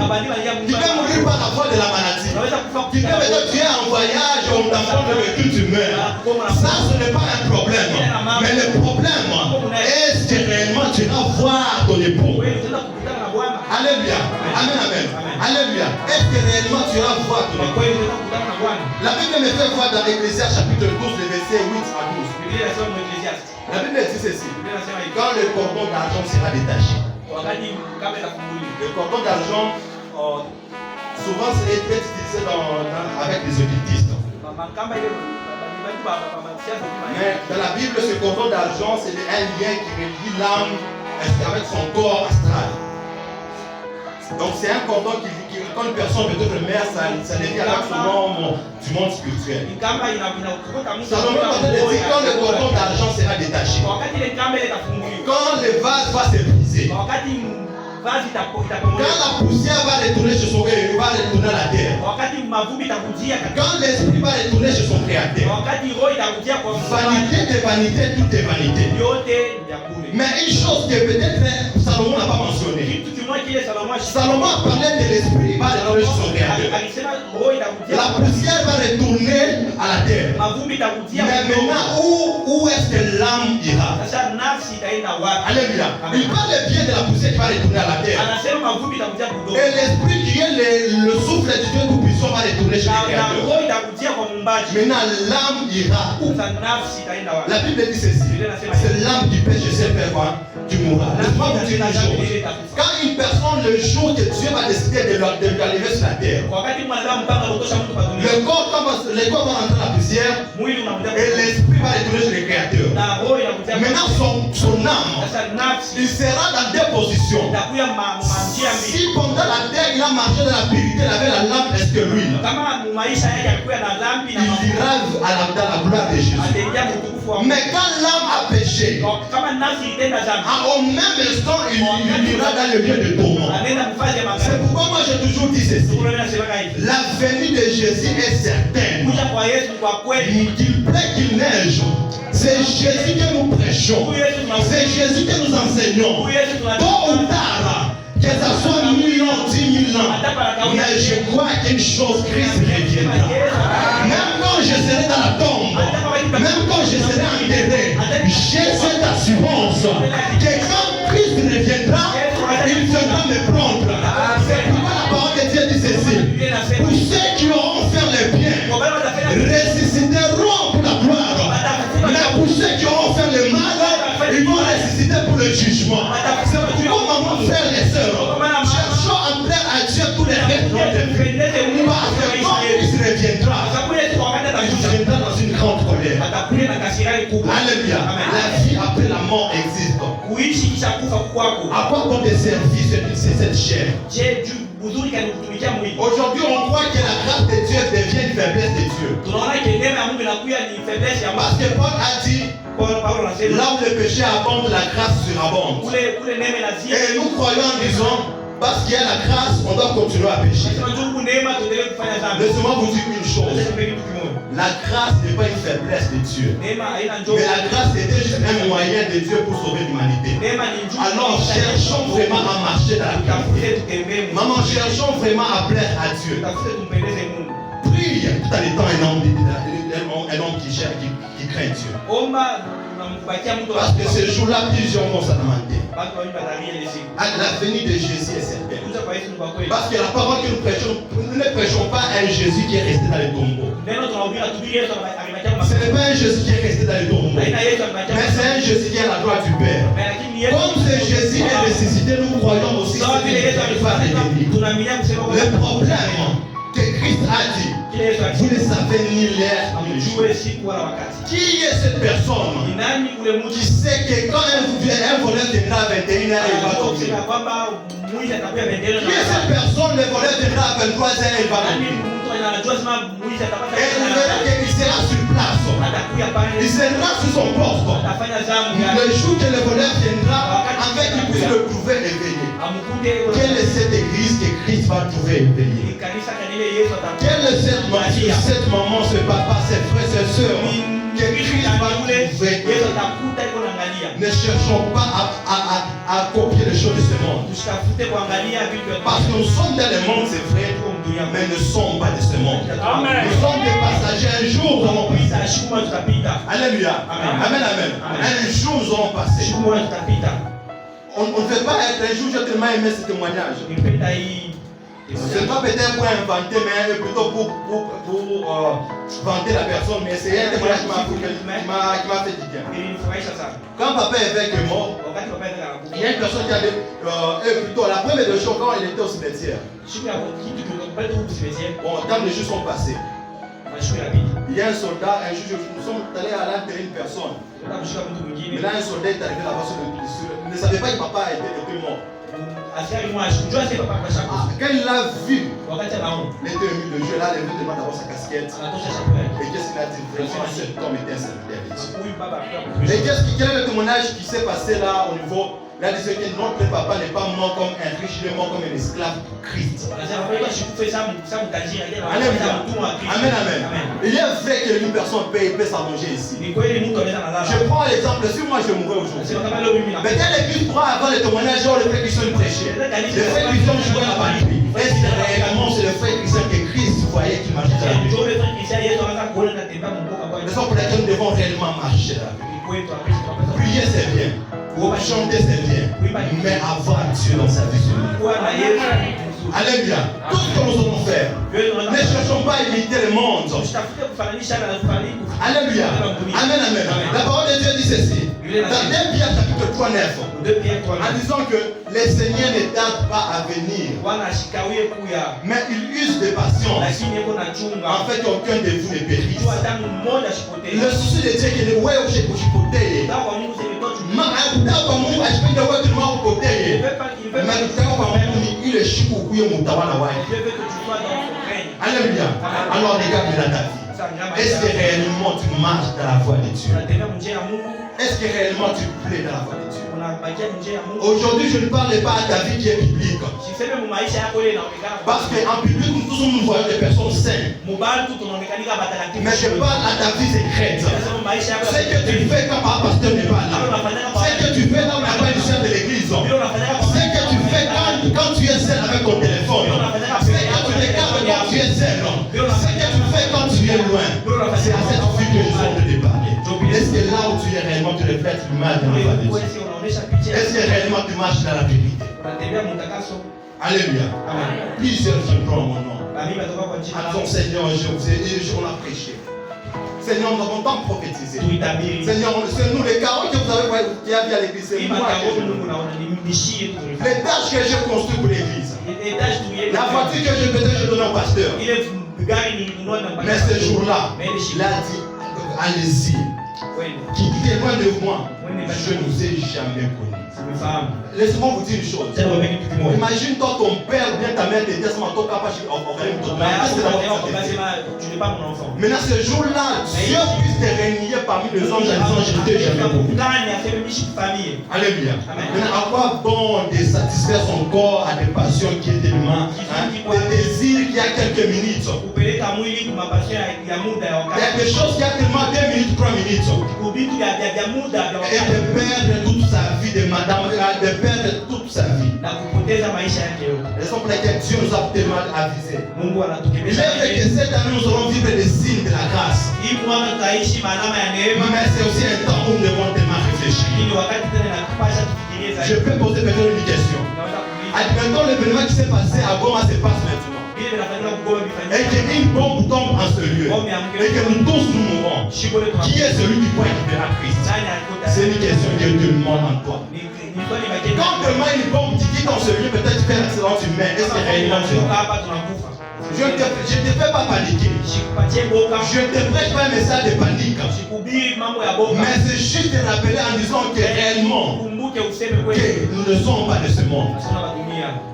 Tu peux mourir par la foi de la maladie. Tu peux peut-être tuer en voyage, on t'apprend le véhicule, tu meurs. Ça, ce n'est pas un problème. Mais le problème, est-ce que réellement tu vas voir ton époux? Alléluia. Amen, amen. Alléluia. Est-ce que réellement tu vas voir ton époux? La Bible me fait voir dans Ecclésiaste chapitre 12, les versets 8 à 12. La Bible dit ceci. Quand le cordon d'argent sera détaché. Le cordon d'argent, souvent, c'est utilisé avec les occultistes. Mais dans la Bible, ce cordon d'argent, c'est un lien qui relie l'âme avec son corps astral. Donc c'est un cordon qui quand une personne peut-être meurt, ça devient avec son nom du monde spirituel. Salomon dit quand le cordon d'argent sera détaché, quand le vase va se briser, quand la poussière va retourner sur son cœur, il va retourner à la terre. Quand l'esprit va retourner sur son créateur, vanité de vanité, tout est vanité. Mais une chose que peut-être Salomon n'a pas mentionné. Salomon a parlé de l'esprit va retourner sur son créateur. La poussière va retourner à la terre. Mais maintenant, où est-ce que l'âme ira? Alléluia. Il parle bien de la poussière qui va retourner à la terre. Et l'esprit qui est le souffle de Dieu tout-puissant va retourner chez le créateur. Maintenant, l'âme ira où? La Bible dit ceci. C'est l'âme qui pêche, je sais faire quoi? Tu mourras. Laisse-moi vous dire une chose. Quand une personne, le jour que Dieu va décider de lui arriver sur la terre, le corps va rentrer dans la poussière et l'esprit va retourner sur le créateur. Maintenant, son âme, il sera dans deux positions. Si pendant la terre, il a marché dans la vérité, il avait la lampe, est-ce que l'huile, il ira dans la gloire de Jésus. Mais quand l'âme a péché, au même instant, il ira dans le lieu de tourment. C'est pourquoi moi j'ai toujours dit ceci. La venue de Jésus est certaine. Qu'il plaît, qu'il neige. C'est Jésus que nous prêchons. C'est Jésus que nous enseignons. Tôt ou tard, que ce soit 1000 ans, 10 000 ans. Mais je crois qu'une chose, Christ reviendra. Même quand je serai dans la tombe, même quand je serai enterré, j'ai cette assurance que quand Christ reviendra, il viendra me prendre. C'est pourquoi la parole de Dieu dit ceci. Pour ceux qui auront fait le bien, ressusciteront pour la gloire. Mais pour ceux qui auront fait le mal, ils vont ressusciter pour le jugement. C'est pourquoi, maman, frères et sœurs, cherchons à plaire à Dieu tous les rêves de notre vie. Parce que quand Christ reviendra, il viendra dans une grande colère. Alléluia. La vie après la mort existe. À quoi bon te servir cette chair? Aujourd'hui, on croit que la grâce de Dieu devient une faiblesse de Dieu. Parce que Paul a dit, là où le péché abonde, la grâce surabonde. Et nous croyons en disant, parce qu'il y a la grâce, on doit continuer à pécher. Laissez-moi vous dire une chose. La grâce n'est pas une faiblesse de Dieu. Mais la grâce était juste un moyen de Dieu pour sauver l'humanité. Alors cherchons vraiment à marcher dans la grâce. Maman, cherchons vraiment à plaire à Dieu. Prie tout en étant un homme qui cherche, qui craint Dieu. Parce que ce jour-là, plusieurs vont s'en demander. La venue de Jésus est certaine. Parce que la parole que nous prêchons, nous ne prêchons pas un Jésus qui est resté dans les tombeaux. Ce n'est pas un Jésus qui est resté dans les tombeaux. Mais c'est un Jésus qui est à la droite du Père. Comme ce Jésus est ressuscité, nous croyons aussi que Jésus va revenir. Le problème, que Christ a dit, vous ne savez ni l'heure ni le jour. Qui est cette personne qui sait que quand un voleur viendra à 21h, il va dormir? Qui est cette personne, le voleur viendra à 23h, il va dormir? Et vous verrez qu'il sera sur place. Il sera sur son poste. Le jour que le voleur viendra, afin qu'il puisse le trouver éveillé. Quelle est cette église que Christ va trouver éveillée? Quelle est cette maman, ce papa, ces frères, ces sœurs que Christ va trouver éveillés? Ne cherchons pas à copier les choses de ce monde. Parce que nous sommes dans le monde, c'est vrai, mais nous ne sommes pas de ce monde. Amen. Nous sommes des passagers. Un jour, nous allons passer. Alléluia. Amen, amen. Un jour, nous allons passer. On ne fait pas être un jour, j'ai tellement aimé ce témoignage. Ce n'est pas peut-être pour inventer, mais plutôt pour vanter la personne. Mais c'est un témoignage qui m'a fait du bien. Quand papa évêque est mort, il y a une personne qui avait, plutôt la première des jours, quand il était au cimetière. Bon, tant les jours sont passés. Il y a un soldat, un jour, nous sommes allés à l'enterrer une personne. Mais là, un soldat est arrivé là-bas sur le. Il ne savait pas que papa était mort. Quand il l'a vu, il était ému de jeu. Là, il a demandé d'abord sa casquette. Et qu'est-ce qu'il a dit? Vraiment, cet homme était un serviteur de Dieu. Et quel est le témoignage qui s'est passé là au niveau? Il a dit que notre papa n'est pas mort comme un riche, il est mort comme un esclave pour Christ. Amen, amen. Il est vrai qu'une personne peut s'allonger ici. Je prends l'exemple, si moi je mourrais aujourd'hui. Mais quand l'église croit avant le témoignage, les frères Christians prêchaient. Les frères Christians jouaient la batterie. Est-ce que réellement c'est le frère Christian que Christ voyait qui marchait dans la vie? La raison pour laquelle nous devons réellement marcher dans la vie. Prier c'est bien. Chanter c'est bien, mais avoir Dieu dans sa vie sur nous. Alléluia. Tout ce que nous allons faire, ne cherchons pas à imiter le monde. Alléluia. Amen, amen. La parole de Dieu dit ceci. Dans 2 Pierre chapitre 3, 9, en disant que les seigneurs ne tardent pas à venir, mais ils usent de patience, en fait qu'aucun de vous ne périsse. Le souci de Dieu est que le ouais au chipoté. Alléluia. Alors regarde dans ta vie. Est-ce que réellement tu marches dans la voie de Dieu? Est-ce que réellement tu plais dans la voie de Dieu? Aujourd'hui, je ne parle pas à ta vie qui est publique. Parce qu'en public, nous tous nous voyons des personnes saines. Mais je parle à ta vie secrète. Ce que tu fais quand un pasteur n'est pas là. Ce que tu fais dans la réunion de l'église. Ce que tu fais quand tu es seul avec ton téléphone. Ce que tu regardes quand tu es seul. Ce que tu fais quand tu es loin. C'est à cette vie que nous allons te parler. Est-ce que là où tu es réellement, tu reflètes l'image de la voie de Dieu? Est-ce que réellement tu marches dans la vérité? Alléluia. Plusieurs je prends mon nom. Attends Seigneur, on a prêché. Seigneur, nous avons tant prophétisé. Seigneur, c'est nous les carreaux que vous avez qui a vu à l'église. C'est moi les tâches que j'ai construites pour l'église. La voiture que je faisais, je donnais au pasteur. Mais ce jour-là, il a dit, allez-y. Qui est loin de moi, je ne vous ai jamais connu. Laissez-moi vous dire une chose. Imagine toi ton père ou bien ta mère te dit à ton papa, tu n'es pas mon enfant. Maintenant ce jour-là, Dieu puisse te régner parmi les anges en disant je ne t'ai jamais connu. Alléluia. Maintenant à quoi bon de satisfaire son corps à des passions qui est tellement des désirs qui a quelques minutes. Il y a des choses qui a tellement 2 minutes, 3 minutes. Et de perdre toute sa vie, de perdre toute sa vie. Raison pour laquelle Dieu nous a tellement avisé. Il est vrai que cette année nous allons vivre des signes de la grâce. Mais c'est aussi un temps où nous devons tellement réfléchir. Je peux poser peut-être une question. Admettons l'événement qui s'est passé à Goma se passe maintenant. Et qu'une bombe tombe en ce lieu. Et que nous tous nous mourrons. Qui est celui qui pourra récupérer Christ? C'est une question que Dieu demande en toi. Quand demain une bombe qui quitte dans ce lieu, peut-être tu fais un accident, tu meurs. Est-ce que réellement tu meurs? Je ne te fais pas paniquer. Je ne te prêche pas un message de panique. Mais c'est juste te rappeler en disant que réellement, que nous ne sommes pas de ce monde.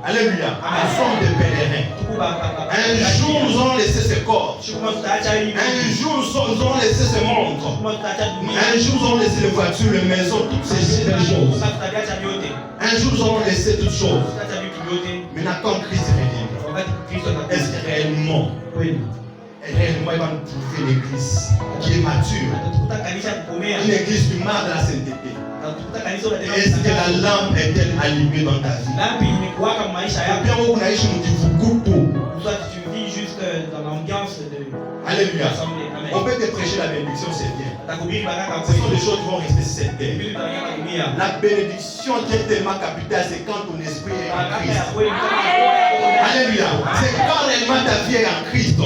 Alléluia. Nous sommes des pèlerins. Un jour nous allons laisser ce corps. Un jour nous allons laisser ce monde. Un jour nous allons laisser les voitures, les maisons, toutes ces choses. Un jour nous allons laisser toutes choses. Maintenant quand Christ revient, est-ce que réellement il va nous trouver l'église qui est mature, une église qui marche de la sainteté? Est-ce que la lampe est-elle allumée dans ta vie? Ou bien vous n'avez tu vis juste dans l'ambiance de l'assemblée. On peut te prêcher la bénédiction, c'est bien. Ce sont des choses qui vont rester certaines. La bénédiction qui est tellement capitale, c'est quand ton esprit est en Christ. Alléluia. C'est quand réellement ta vie est en Christ.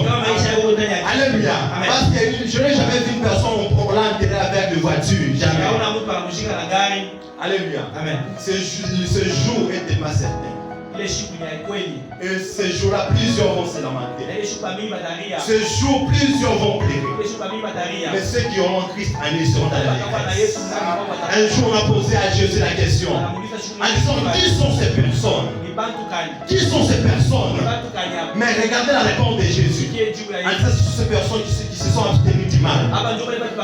Alléluia. Parce que je n'ai jamais vu une personne, on l'a enterré avec une voiture. Jamais. Alléluia. Amen. Ce jour est tellement certain. Et ce jour-là, plusieurs vont se lamenter. Ce jour, plusieurs vont pleurer. Mais ceux qui auront Christ en eux seront dans la grâce. Un jour, on a posé à Jésus la question en disant, qui sont ces personnes? Qui sont ces personnes? Mais regardez la réponse de Jésus. En disant, ce sont ces personnes qui se sont abstenues du mal.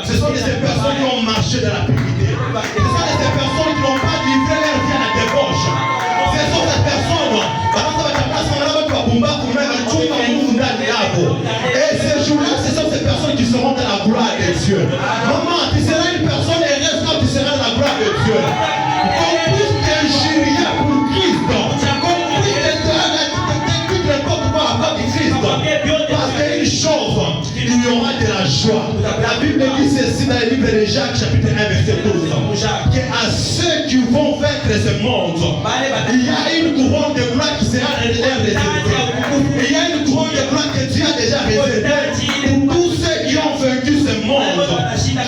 Ce sont ces personnes qui ont marché dans la pureté. Ce sont ces personnes qui n'ont pas livré leur vie à la débauche. Ce sont ces personnes. Et ces jours-là, ce sont ces personnes qui seront dans la gloire de Dieu. Maman, tu seras une personne heureuse quand tu seras dans la gloire de Dieu. Qu'on puisse t'injurier pour Christ. Qu'on puisse te n'importe quoi à cause de Christ. Parce qu'une chose, il y aura de la joie. La Bible dit ceci dans le livre de Jacques, chapitre 1, verset 12. Qu'à ceux qui vont vaincre ce monde, il y a une couronne de gloire qui sera réservée. Il y a une couronne de gloire que Dieu a déjà réservée pour tous ceux qui ont vaincu ce monde.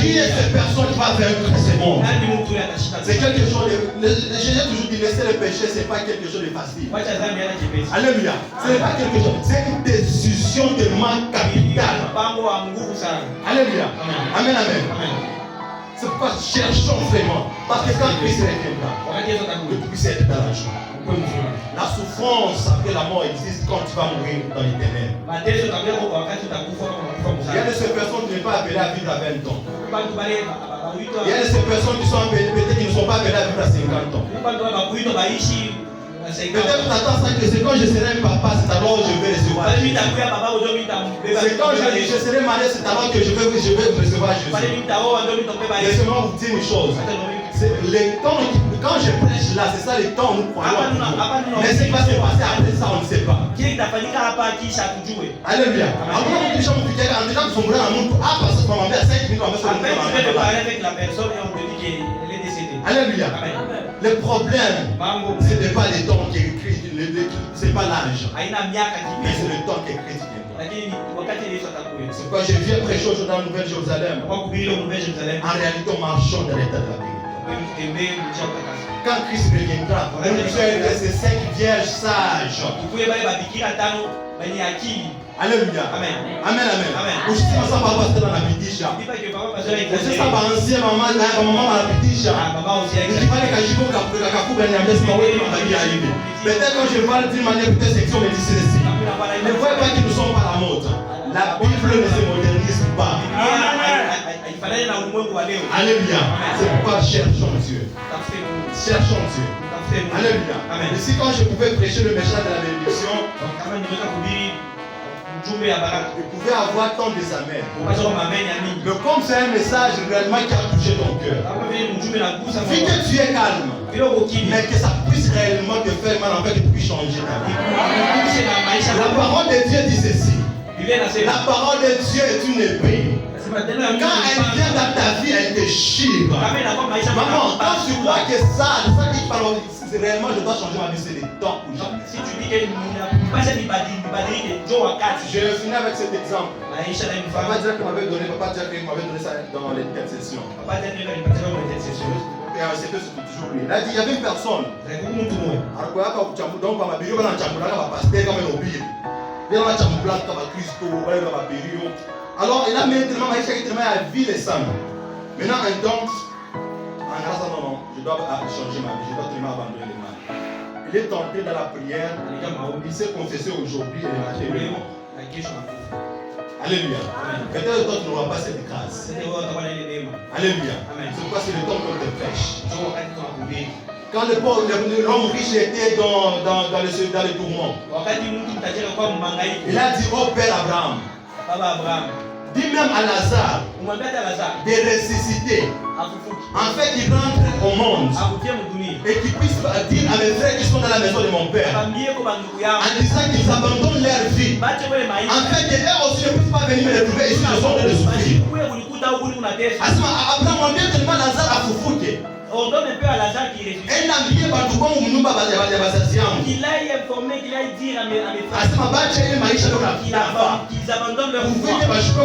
Qui est cette personne qui va vaincre ce monde? C'est quelque chose de... J'ai toujours dit, laisser le péché, ce n'est pas quelque chose de facile. Alléluia. Ce n'est pas quelque chose. C'est une décision tellement capitale. Alléluia. Amen, amen. C'est pourquoi cherchons vraiment. Parce que quand Christ reviendra, que tu puisses être dans la joie. La souffrance après la mort existe quand tu vas mourir dans l'éternel. Il y a de ces personnes qui ne sont pas appelées à vivre à 20 ans. Il y a de ces personnes qui sont appelées, peut-être qui ne sont pas appelées à vivre à 50 ans. Peut-être t'attends ça que c'est quand je serai un papa, c'est alors que je vais recevoir Jésus. C'est quand je serai marié, c'est alors que je vais recevoir Jésus. Laissez-moi vous dire une chose. Les temps, quand je prêche là, c'est ça les temps où nous croyons. Mais ce qui va se passer après ça, on ne sait pas. Alléluia. Alléluia. Le problème, ce n'est pas les temps qui est écrit, ce n'est pas l'âge, mais c'est le temps qui est écrit. C'est pourquoi je viens prêcher aujourd'hui dans la Nouvelle Jérusalem. En réalité, on marche dans l'état de la vérité. Quand Christ reviendra, nous sommes ces 5 vierges sages. Alléluia. Amen. Amen. Amen. Aussi, ça va passer dans la bidisha. Aussi, ça va ancien maman dans la bidisha. Il fallait que je peut-être quand je parle d'une manière peut-être section mais d'ici ceci. Ne voyez pas que nous sommes pas la mode. La Bible ne se modernise pas. Alléluia. C'est pourquoi cherchons Dieu. Cherchons Dieu. Alléluia. Ici quand je pouvais prêcher le message de la bénédiction, il pouvait avoir tant des amens. Mais comme c'est un message réellement qui a touché ton cœur, vu que tu es calme, mais que ça puisse réellement te faire mal en fait que tu puisses changer ta vie. La parole de Dieu dit ceci. La parole de Dieu est une épée. Quand elle vient dans ta vie, elle te chire. Maman, quand tu vois que ça qui parle, réellement je dois changer ma vie, c'est le temps pour jamais. Si tu dis que je vais finir avec cet exemple. Papa Jack m'avait donné ça dans les 4 sessions. C'était toujours lui. Il a dit il y avait une personne. Alors, il a maintenant Maïcha qui à vie les sangs. Maintenant, un temps, non, je dois changer ma vie, je dois tellement abandonner les mal. Il est tenté dans la prière, il s'est confessé aujourd'hui et il a été le mort. Alléluia. Peut-être que tu n'auras pas cette grâce. Alléluia. C'est pourquoi c'est le temps qu'on te prêche. Quand l'homme riche était dans le tourment, il a dit au Père Abraham, dis même à Lazare de ressusciter, afin qu'il rentre au monde et qu'il puisse dire à mes frères qui sont dans la maison de mon Père, en disant qu'ils abandonnent leur vie, afin que eux aussi ne puissent pas venir me retrouver ici, je suis en train de souffrir. Abraham a bien tellement Lazare à Foufoute. Ordonne un peu à Lazare qui ressuscite. Qu'il aille informer, qu'il aille dire à mes frères qu'ils abandonnent leur foi.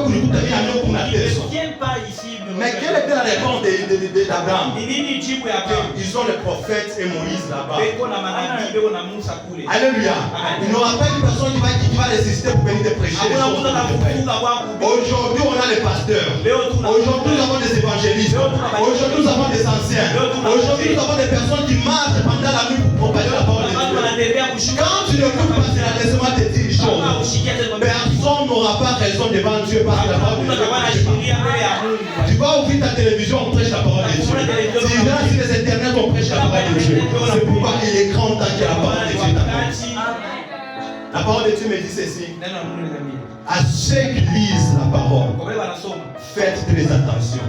Ils ne viennent pas ici. Mais quelle était la réponse d'Abraham? Ils ont le prophète et Moïse là-bas. Alléluia. Il n'y aura pas une personne qui va résister pour venir te prêcher. Aujourd'hui, on a les pasteurs. Aujourd'hui, nous avons des évangélistes. Aujourd'hui, nous avons des anciens. Aujourd'hui, nous avons des personnes qui marchent pendant la nuit pour propager la parole de Dieu. Quand tu n'écoutes pas cela, laisse-moi te dire une chose. Personne n'aura pas raison devant Dieu parce que la parole de Dieu. Tu vas ouvrir ta télévision, on prêche la parole de Dieu. Tu viens sur les internets, on prêche la parole de Dieu. C'est pourquoi il est grand temps que la parole de Dieu t'apporte. La parole de Dieu me dit ceci. À ceux qui lisent la parole, faites très attention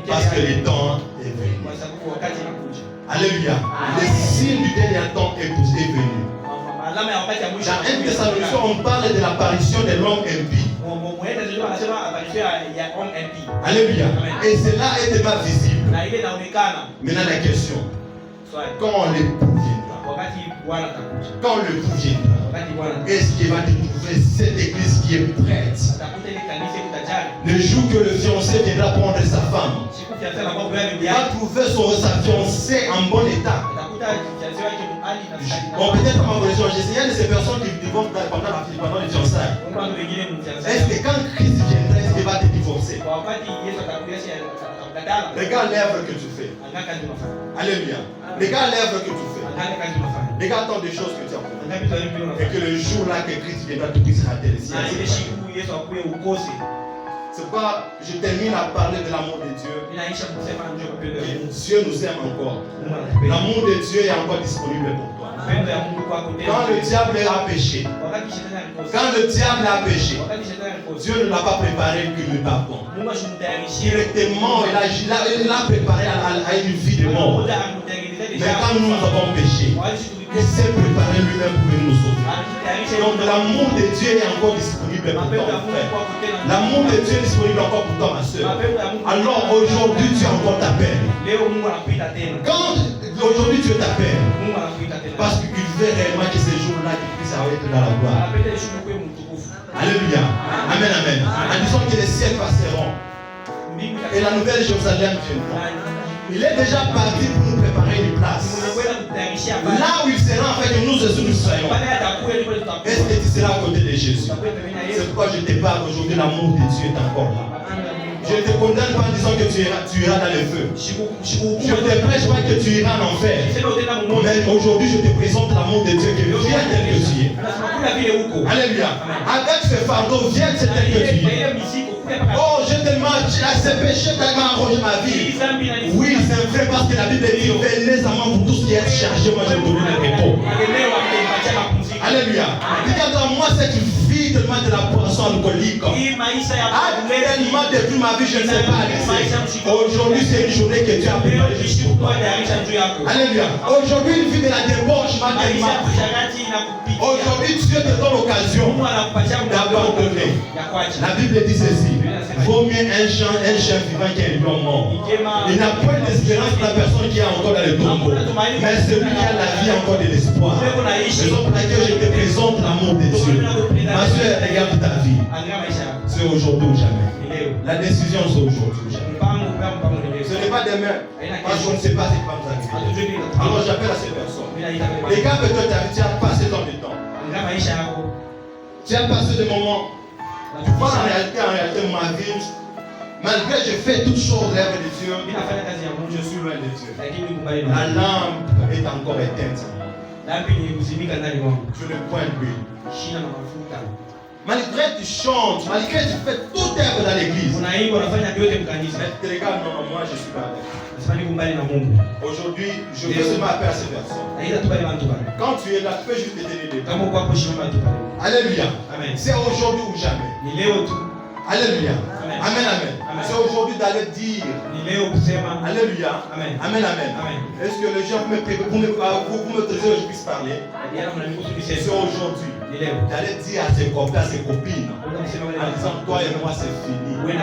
parce que le temps est venu. Alléluia. Le signe du dernier temps est venu. Dans 1 Thessaloniciens, on parle de l'apparition de l'homme impie. Alléluia. Et cela est déjà visible. Maintenant la question, quand l'époux viendra, quand l'époux viendra, est-ce qu'il va découvrir cette église qui est prête? Le jour que le fiancé viendra prendre sa femme, il va trouver sa fiancée en bon état. Bon, peut-être ma religion, j'essayais de ces personnes qui divorcent pendant les fiançailles. Est-ce que quand Christ viendra, est-ce qu'il va te divorcer? Regarde l'œuvre que tu fais. Alléluia. Regarde l'œuvre que tu fais. Regarde tant de choses que tu as fait. Et que le jour là que Christ viendra, tu puisses rater les cieux. C'est pourquoi je termine à parler de l'amour de Dieu. Dieu nous aime encore. L'amour de Dieu est encore disponible pour toi. Quand le diable a péché, Dieu ne l'a pas préparé que le pardon. Directement, il l'a préparé à une vie de mort. Mais quand nous avons péché, il s'est préparé lui-même pour venir nous sauver. Donc l'amour de Dieu est encore disponible pour toi, mon frère. L'amour de Dieu est disponible encore pour toi, ma soeur. Alors aujourd'hui, Dieu encore t'appelle. Quand aujourd'hui Dieu t'appelle, parce qu'il veut réellement que ces jours-là, qu'il puisse être dans la gloire. Alléluia. Amen, amen. En disant que les siècles passeront et la nouvelle Jérusalem viendra. Il est déjà parti pour nous préparer une place. Là où il sera, en fait, que nous aussi nous soyons. Est-ce que tu seras à côté de Jésus? C'est pourquoi je te parle aujourd'hui, l'amour de Dieu est encore là. Je ne te condamne pas en disant que tu iras dans le feu. Je ne te prêche pas que tu iras en enfer. Mais aujourd'hui, je te présente l'amour de Dieu qui vient tel que tu es. Alléluia. Avec ce fardeau, viens tel que tu es. Oh, j'ai tellement, ce péché tellement arrangé ma vie. Oui, c'est vrai parce que la Bible dit, venez à moi pour tout ce qui est chargé, moi je vais vous donner le repos. Alléluia. Regarde, moi cette vie tellement de la boisson alcoolique. Tellement depuis ma vie, je ne sais pas laisser. Aujourd'hui, c'est une journée que Dieu a préparée juste pour toi. Alléluia. Aujourd'hui, une vie de la débauche m'a tellement. Aujourd'hui, Dieu te donne l'occasion d'abandonner. La Bible dit ceci. Vaut mieux un chien vivant qu'un lion mort. Il n'a point d'espérance pour la personne qui est encore dans le tombeau. Mais celui qui a la vie a encore de l'espoir. Raison pour laquelle je te présente l'amour de Dieu. Ma soeur, regarde ta vie. C'est aujourd'hui ou jamais. La décision, c'est aujourd'hui ou jamais. Ce n'est pas demain. Parce qu'on ne sait pas ce qui va nous arriver. Alors j'appelle à ces personnes. Les gars, peut-être tu as passé dans le temps. Tu as passé des moments. Tu vois, en réalité, ma vie, malgré que je fais toutes choses rêve de Dieu, je suis loin de Dieu. La lampe est encore éteinte. Je ne point de lui. Malgré que tu chantes, malgré que tu fais tout œuvre dans l'église, mais tu regardes, non, moi je suis pas avec. Aujourd'hui, je veux seulement appeler à ces personnes. Quand tu es là, tu peux juste te tenir debout. Alléluia. C'est aujourd'hui ou jamais. Alléluia. Amen, amen. C'est aujourd'hui d'aller dire. Alléluia. Amen, amen. Est-ce que les gens vous m'autorisez que je puisse parler? C'est aujourd'hui d'aller dire à ses copains, à ses copines, en disant toi et moi c'est fini. C'est le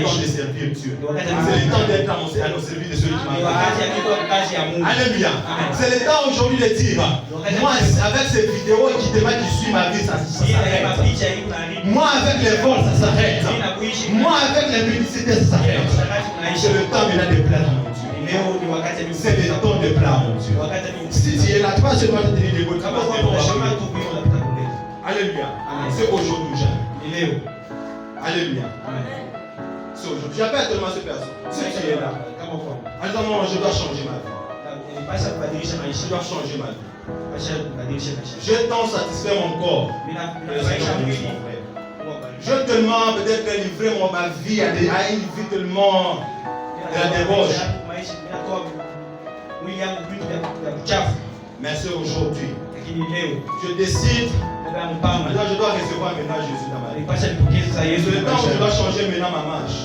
temps de servir Dieu. C'est le temps d'être au service de celui qui m'a fait. Alléluia. C'est le temps aujourd'hui de dire, moi avec ces vidéos qui suivent ma vie, ça s'arrête. Moi avec les vols, ça s'arrête. Moi avec les publicités, ça s'arrête. C'est le temps maintenant de plaire à mon Dieu. C'est le temps de plaire à mon Dieu. Si tu es là, tu vas seulement te tenir debout. Alléluia. C'est aujourd'hui ou jamais. Alléluia. C'est aujourd'hui. J'appelle tellement ces personnes. Si tu es là, en disant non, je dois changer ma vie. Je dois changer ma vie. Je t'en satisfait mon corps. Je tellement peut-être livrer ma vie à une vie tellement de la débauche. Mais c'est aujourd'hui. Je décide. Maintenant, je dois recevoir maintenant Jésus dans ma vie. C'est le temps où je dois changer maintenant ma marche.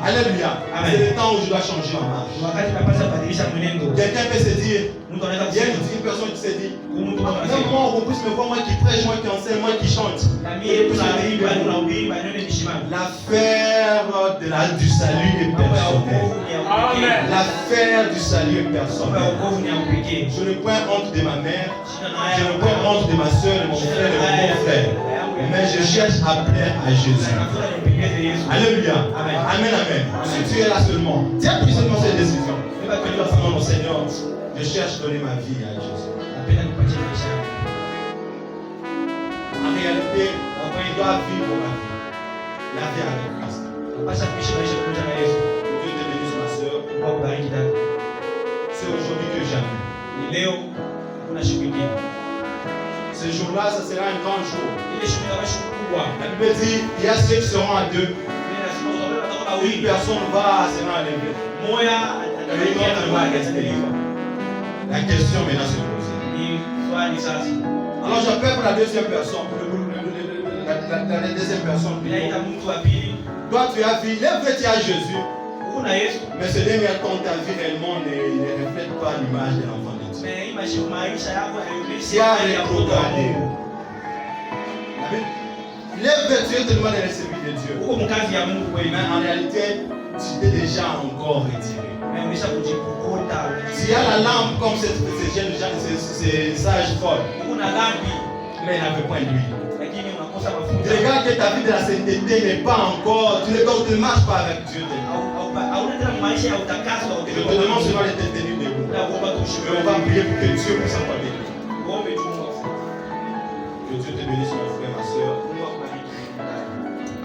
Alléluia. C'est le temps où je dois changer ma marche. Quelqu'un peut se dire, il y a une personne qui se dit, même moi, on peut me voir, moi qui prêche, moi qui enseigne, moi qui chante. L'affaire du salut est personnelle. L'affaire du salut est personnelle. Je ne prends honte de ma mère, je ne prends honte de ma soeur, de mon frère, de mon frère. Mais je cherche à plaire à Jésus. Alléluia. Amen, amen. Si tu es là seulement, tiens plus seulement cette décision. Tu vas seulement, mon Seigneur, je cherche à donner ma vie à Jésus. En réalité, on doit vivre la vie avec Christ. Dieu te bénisse, ma soeur. C'est aujourd'hui que jamais. Ce jour-là, ça sera un grand jour. La Bible dit, il y a ceux qui seront à deux. Une personne sera enlevée. La question maintenant se pose. Alors j'appelle pour la deuxième personne. La deuxième personne. Toi tu as vu, lève-toi, tu as Jésus. Mais ce dernier temps, ta vie réellement ne reflète pas l'image de l'enfant de Dieu. Tu as rétrogradé. Lève-toi, tu es tellement dans le service de Dieu. Mais en réalité, tu t'es déjà encore retiré. Tu as la lampe comme ces jeunes gens, ces sages folles. Mais il n'avait point de lui. Tu regardes que ta vie de la sainteté n'est pas encore. Tu ne marches pas avec Dieu. Je te demande seulement de te tenir debout. Mais on va prier pour que Dieu puisse s'accorder. Que Dieu te bénisse, mon frère, ma soeur.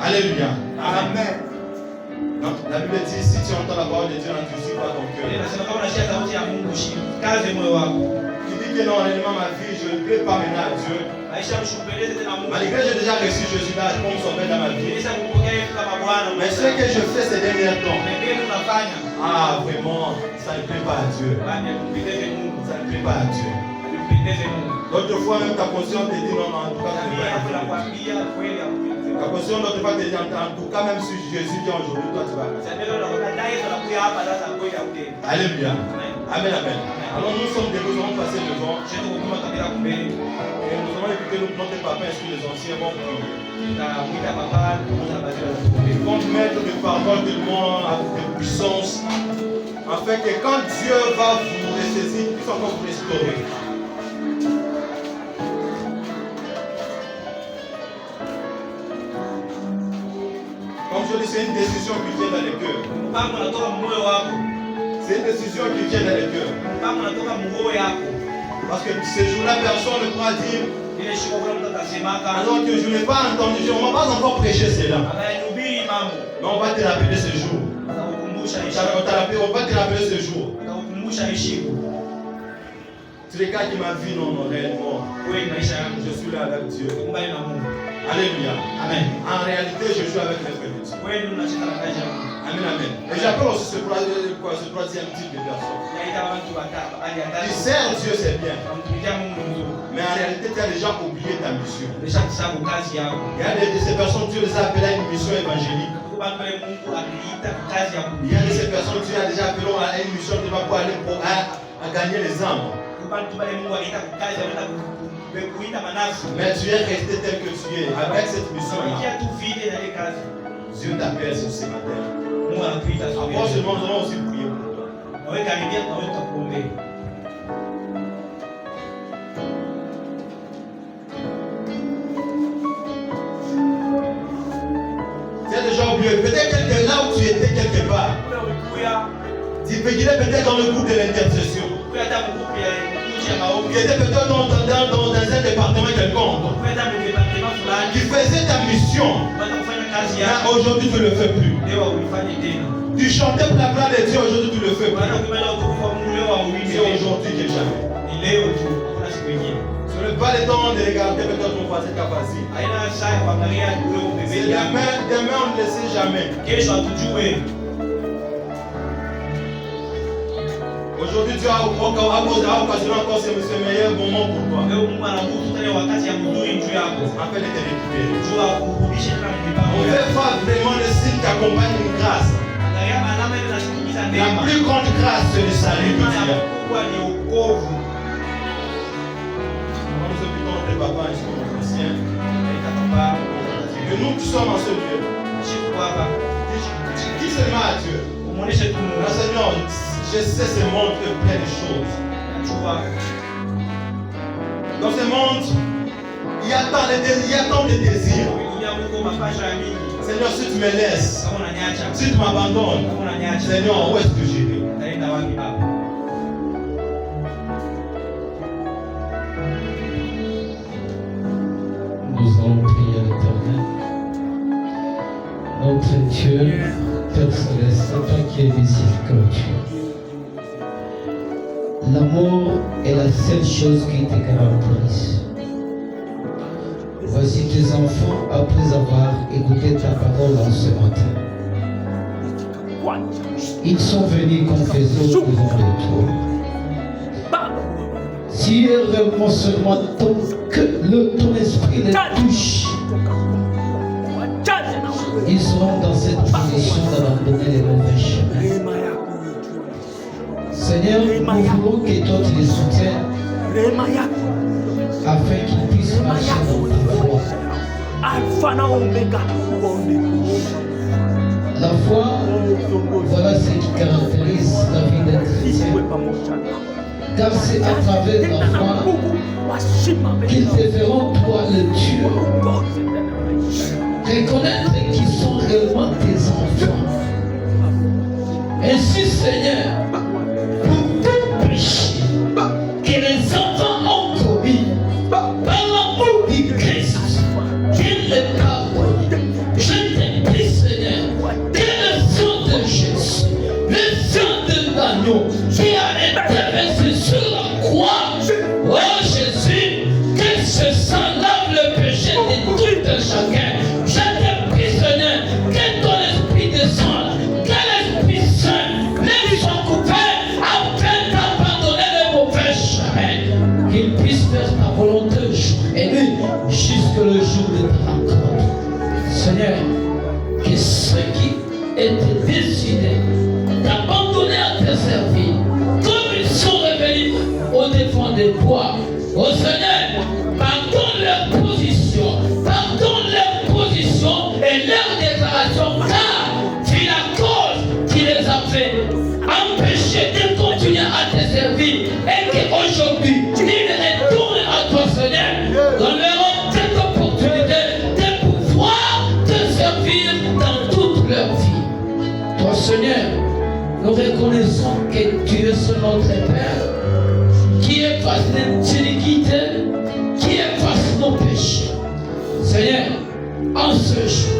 Alléluia. Amen. Donc, la Bible dit, si tu entends la parole de Dieu, n'endurcis pas ton cœur. Tu dis que non, réellement ma vie, je ne plais pas maintenant à Dieu. Malgré que j'ai déjà reçu Jésus là comme sauveur dans ma vie. Mais ce que je fais ces derniers temps, vraiment, ça ne plaît pas à Dieu. Ça ne plaît pas à Dieu. D'autres fois même ta conscience te dit non, en tout cas, ta conscience d'autres fois te dit en tout cas même si Jésus vient aujourd'hui, toi tu vas. Alléluia. Amen, amen. Alors nous sommes debout, nous allons passer devant. Et nous allons écouter notre papa ainsi que les anciens vont prier. Ils vont mettre des paroles tellement avec de puissance, afin que quand Dieu va vous ressaisir, il puisse encore vous restaurer. Comme je dis, c'est une décision qui vient dans les cœurs. C'est une décision qui vient dans les cœurs. Parce que ce jour-là, personne ne pourra dire Alors que je n'ai pas entendu, on ne m'a pas encore prêché cela. Mais on va te rappeler ce jour. On va te rappeler ce jour. C'est le cas qui m'a vu non réellement. Je suis là avec Dieu. Alléluia. Amen. En réalité, je suis avec l'Esprit de Dieu. Amen, amen. Et j'appelle aussi ce troisième type de personne. Qui sert Dieu, c'est bien. Mais en réalité, tu as déjà oublié ta mission. Il y a de ces personnes, Dieu les a appelées à une mission évangélique. Il y a de ces personnes, Dieu a déjà appelé à une mission qui va pour aller à gagner les âmes. Mais tu es resté tel que tu es avec cette mission-là. Dieu t'appelle ce matin. Après seulement, nous allons aussi prier pour toi. Tu as déjà oublié. Peut-être que là où tu étais quelque part, tu figurais peut-être dans le groupe de l'intercession. Tu étais peut-être dans un département quelconque. Tu faisais ta mission. Mais aujourd'hui, tu ne le fais plus. Tu chantais pour la gloire de Dieu. Aujourd'hui, tu ne le fais plus. C'est aujourd'hui que jamais. Ce n'est pas le temps de regarder peut-être ton voisin qui a passé. Demain, on ne le sait jamais. Aujourd'hui, tu as occasionné encore ce meilleur moment pour toi. Afin de te récupérer. On veut voir vraiment le signe qui accompagne une grâce. La plus grande grâce, c'est le salut de Dieu. Nous invitons notre papa et son ancien. Et nous qui sommes en ce lieu. Dis seulement à Dieu. Seigneur, je sais ce monde fait plein de choses. Dans ce monde, il y a tant de désirs. Seigneur, si tu me laisses, si tu m'abandonnes, Seigneur, où est-ce que j'irai? Nous allons prier l'Éternel. Notre Dieu, Père Céleste, c'est toi qui es miséricordieux. L'amour est la seule chose qui te caractérise. Voici tes enfants après avoir écouté ta parole en ce matin. Ils sont venus confesser devant toi. Si réellement seulement ton esprit les touche, ils seront dans cette position d'abandonner les mauvais chemins. Seigneur, nous voulons que toi tu les soutiennes afin qu'ils puissent marcher dans ta voie. La foi, voilà ce qui caractérise la vie d'un chrétien. Car c'est à travers la foi qu'ils te verront toi le Dieu. Reconnaître qu'ils sont réellement tes enfants. Ainsi, Seigneur, pour tout péché que les enfants ont commis par l'amour du Christ, qu'ils les pardonnent. Je te prie, Seigneur, que le sang de Jésus, le sang de l'agneau qui a été versé sur la croix, oh Jésus, que ce sang lave le péché de tout de chacun. Je te prie, Seigneur, que ton esprit descende, que l'Esprit Saint les soit coupé afin d'abandonner les mauvais chemins, qu'ils puissent faire ta volonté et lui jusque le jour de ta rencontre. Seigneur, que ceux qui étaient décidés d'abandonner à te servir, comme ils sont revenus au défend des bois, au Seigneur, pardonne leur position et leur déclaration, car c'est la cause qui les a fait empêcher de continuer à te servir et qu'aujourd'hui ils retournent à toi, Seigneur, donneront cette opportunité de pouvoir te servir dans toute leur vie. Toi, Seigneur, nous reconnaissons que tu es ce notre Père qui efface l'iniquité, qui efface Seigneur, en ce jour,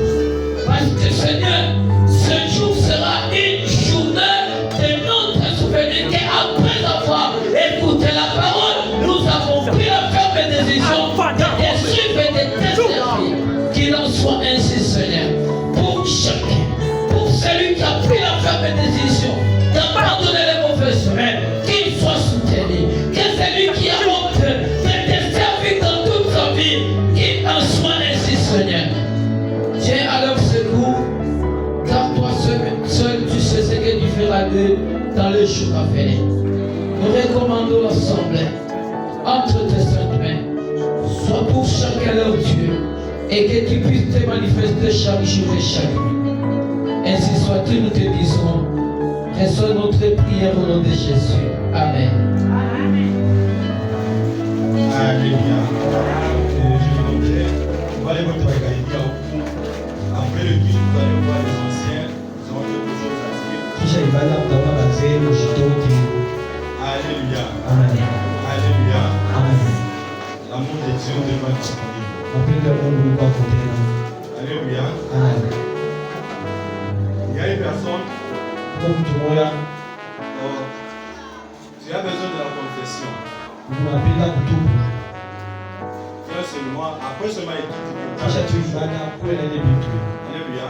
parce que Seigneur, ce jour sera une journée de notre souvenir qu'après avoir écouté la parole, nous avons pris la ferme décision de suivre et de t'intervenir. Qu'il en soit ainsi, Seigneur, pour chacun, pour celui qui a pris la ferme décision d'abandonner les mauvais chemins, qu'il soit soutenu, que celui qui a honte de te servir dans toute sa vie, qu'il en soit ainsi, Seigneur. Viens à leur secours, car toi seul tu sais ce que tu feras d'eux dans le jour à venir. Nous recommandons l'assemblée entre tes saintes mains. Sois pour chacun leur Dieu, et que tu puisses te manifester chaque jour et chaque nuit. Ainsi soit-il, nous te disons, reçois notre prière au nom de Jésus. Amen. Alléluia. Je vais montrer. On va aller voir Gaïdia au fond. Après le culte, vous allez voir les anciens. Ils ont quelque chose à dire. Alléluia. Amen. Alléluia. Amen. L'amour de Dieu ne va pas s'en Alléluia. Amen. Il y a une personne, tu as besoin de la confession. Fais seulement, après seulement équipe. Alléluia.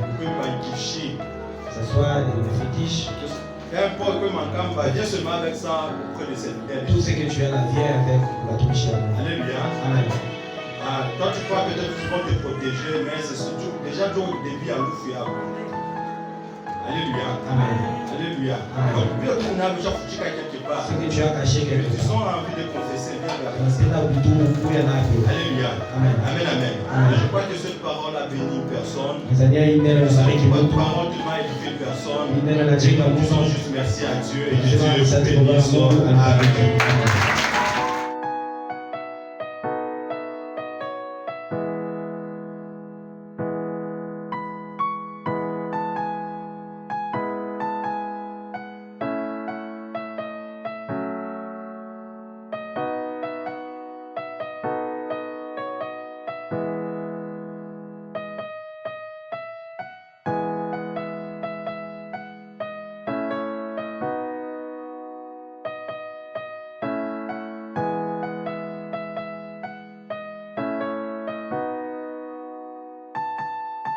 Vous pouvez pas équiper. Peu importe que manquant va, viens seulement avec ça auprès de cette terre. Tout ce que tu as la vie avec la touche. Alléluia. Amen. Toi tu crois peut-être qu'ils vont te protéger, mais c'est surtout déjà toi au début à l'oufia. Alléluia. Amen. Alléluia. Amen. Donc, bien qu'on a déjà foutu quelque part. Ce que tu as caché Mais quelque tu part. sens envie de confesser, viens vers la Alléluia. Amen. Amen, amen. Amen. Et je crois que cette parole a béni personne. Votre Votre parole tellement édifié personne. Et nous disons juste merci à Dieu et que Dieu bénisse. Amen.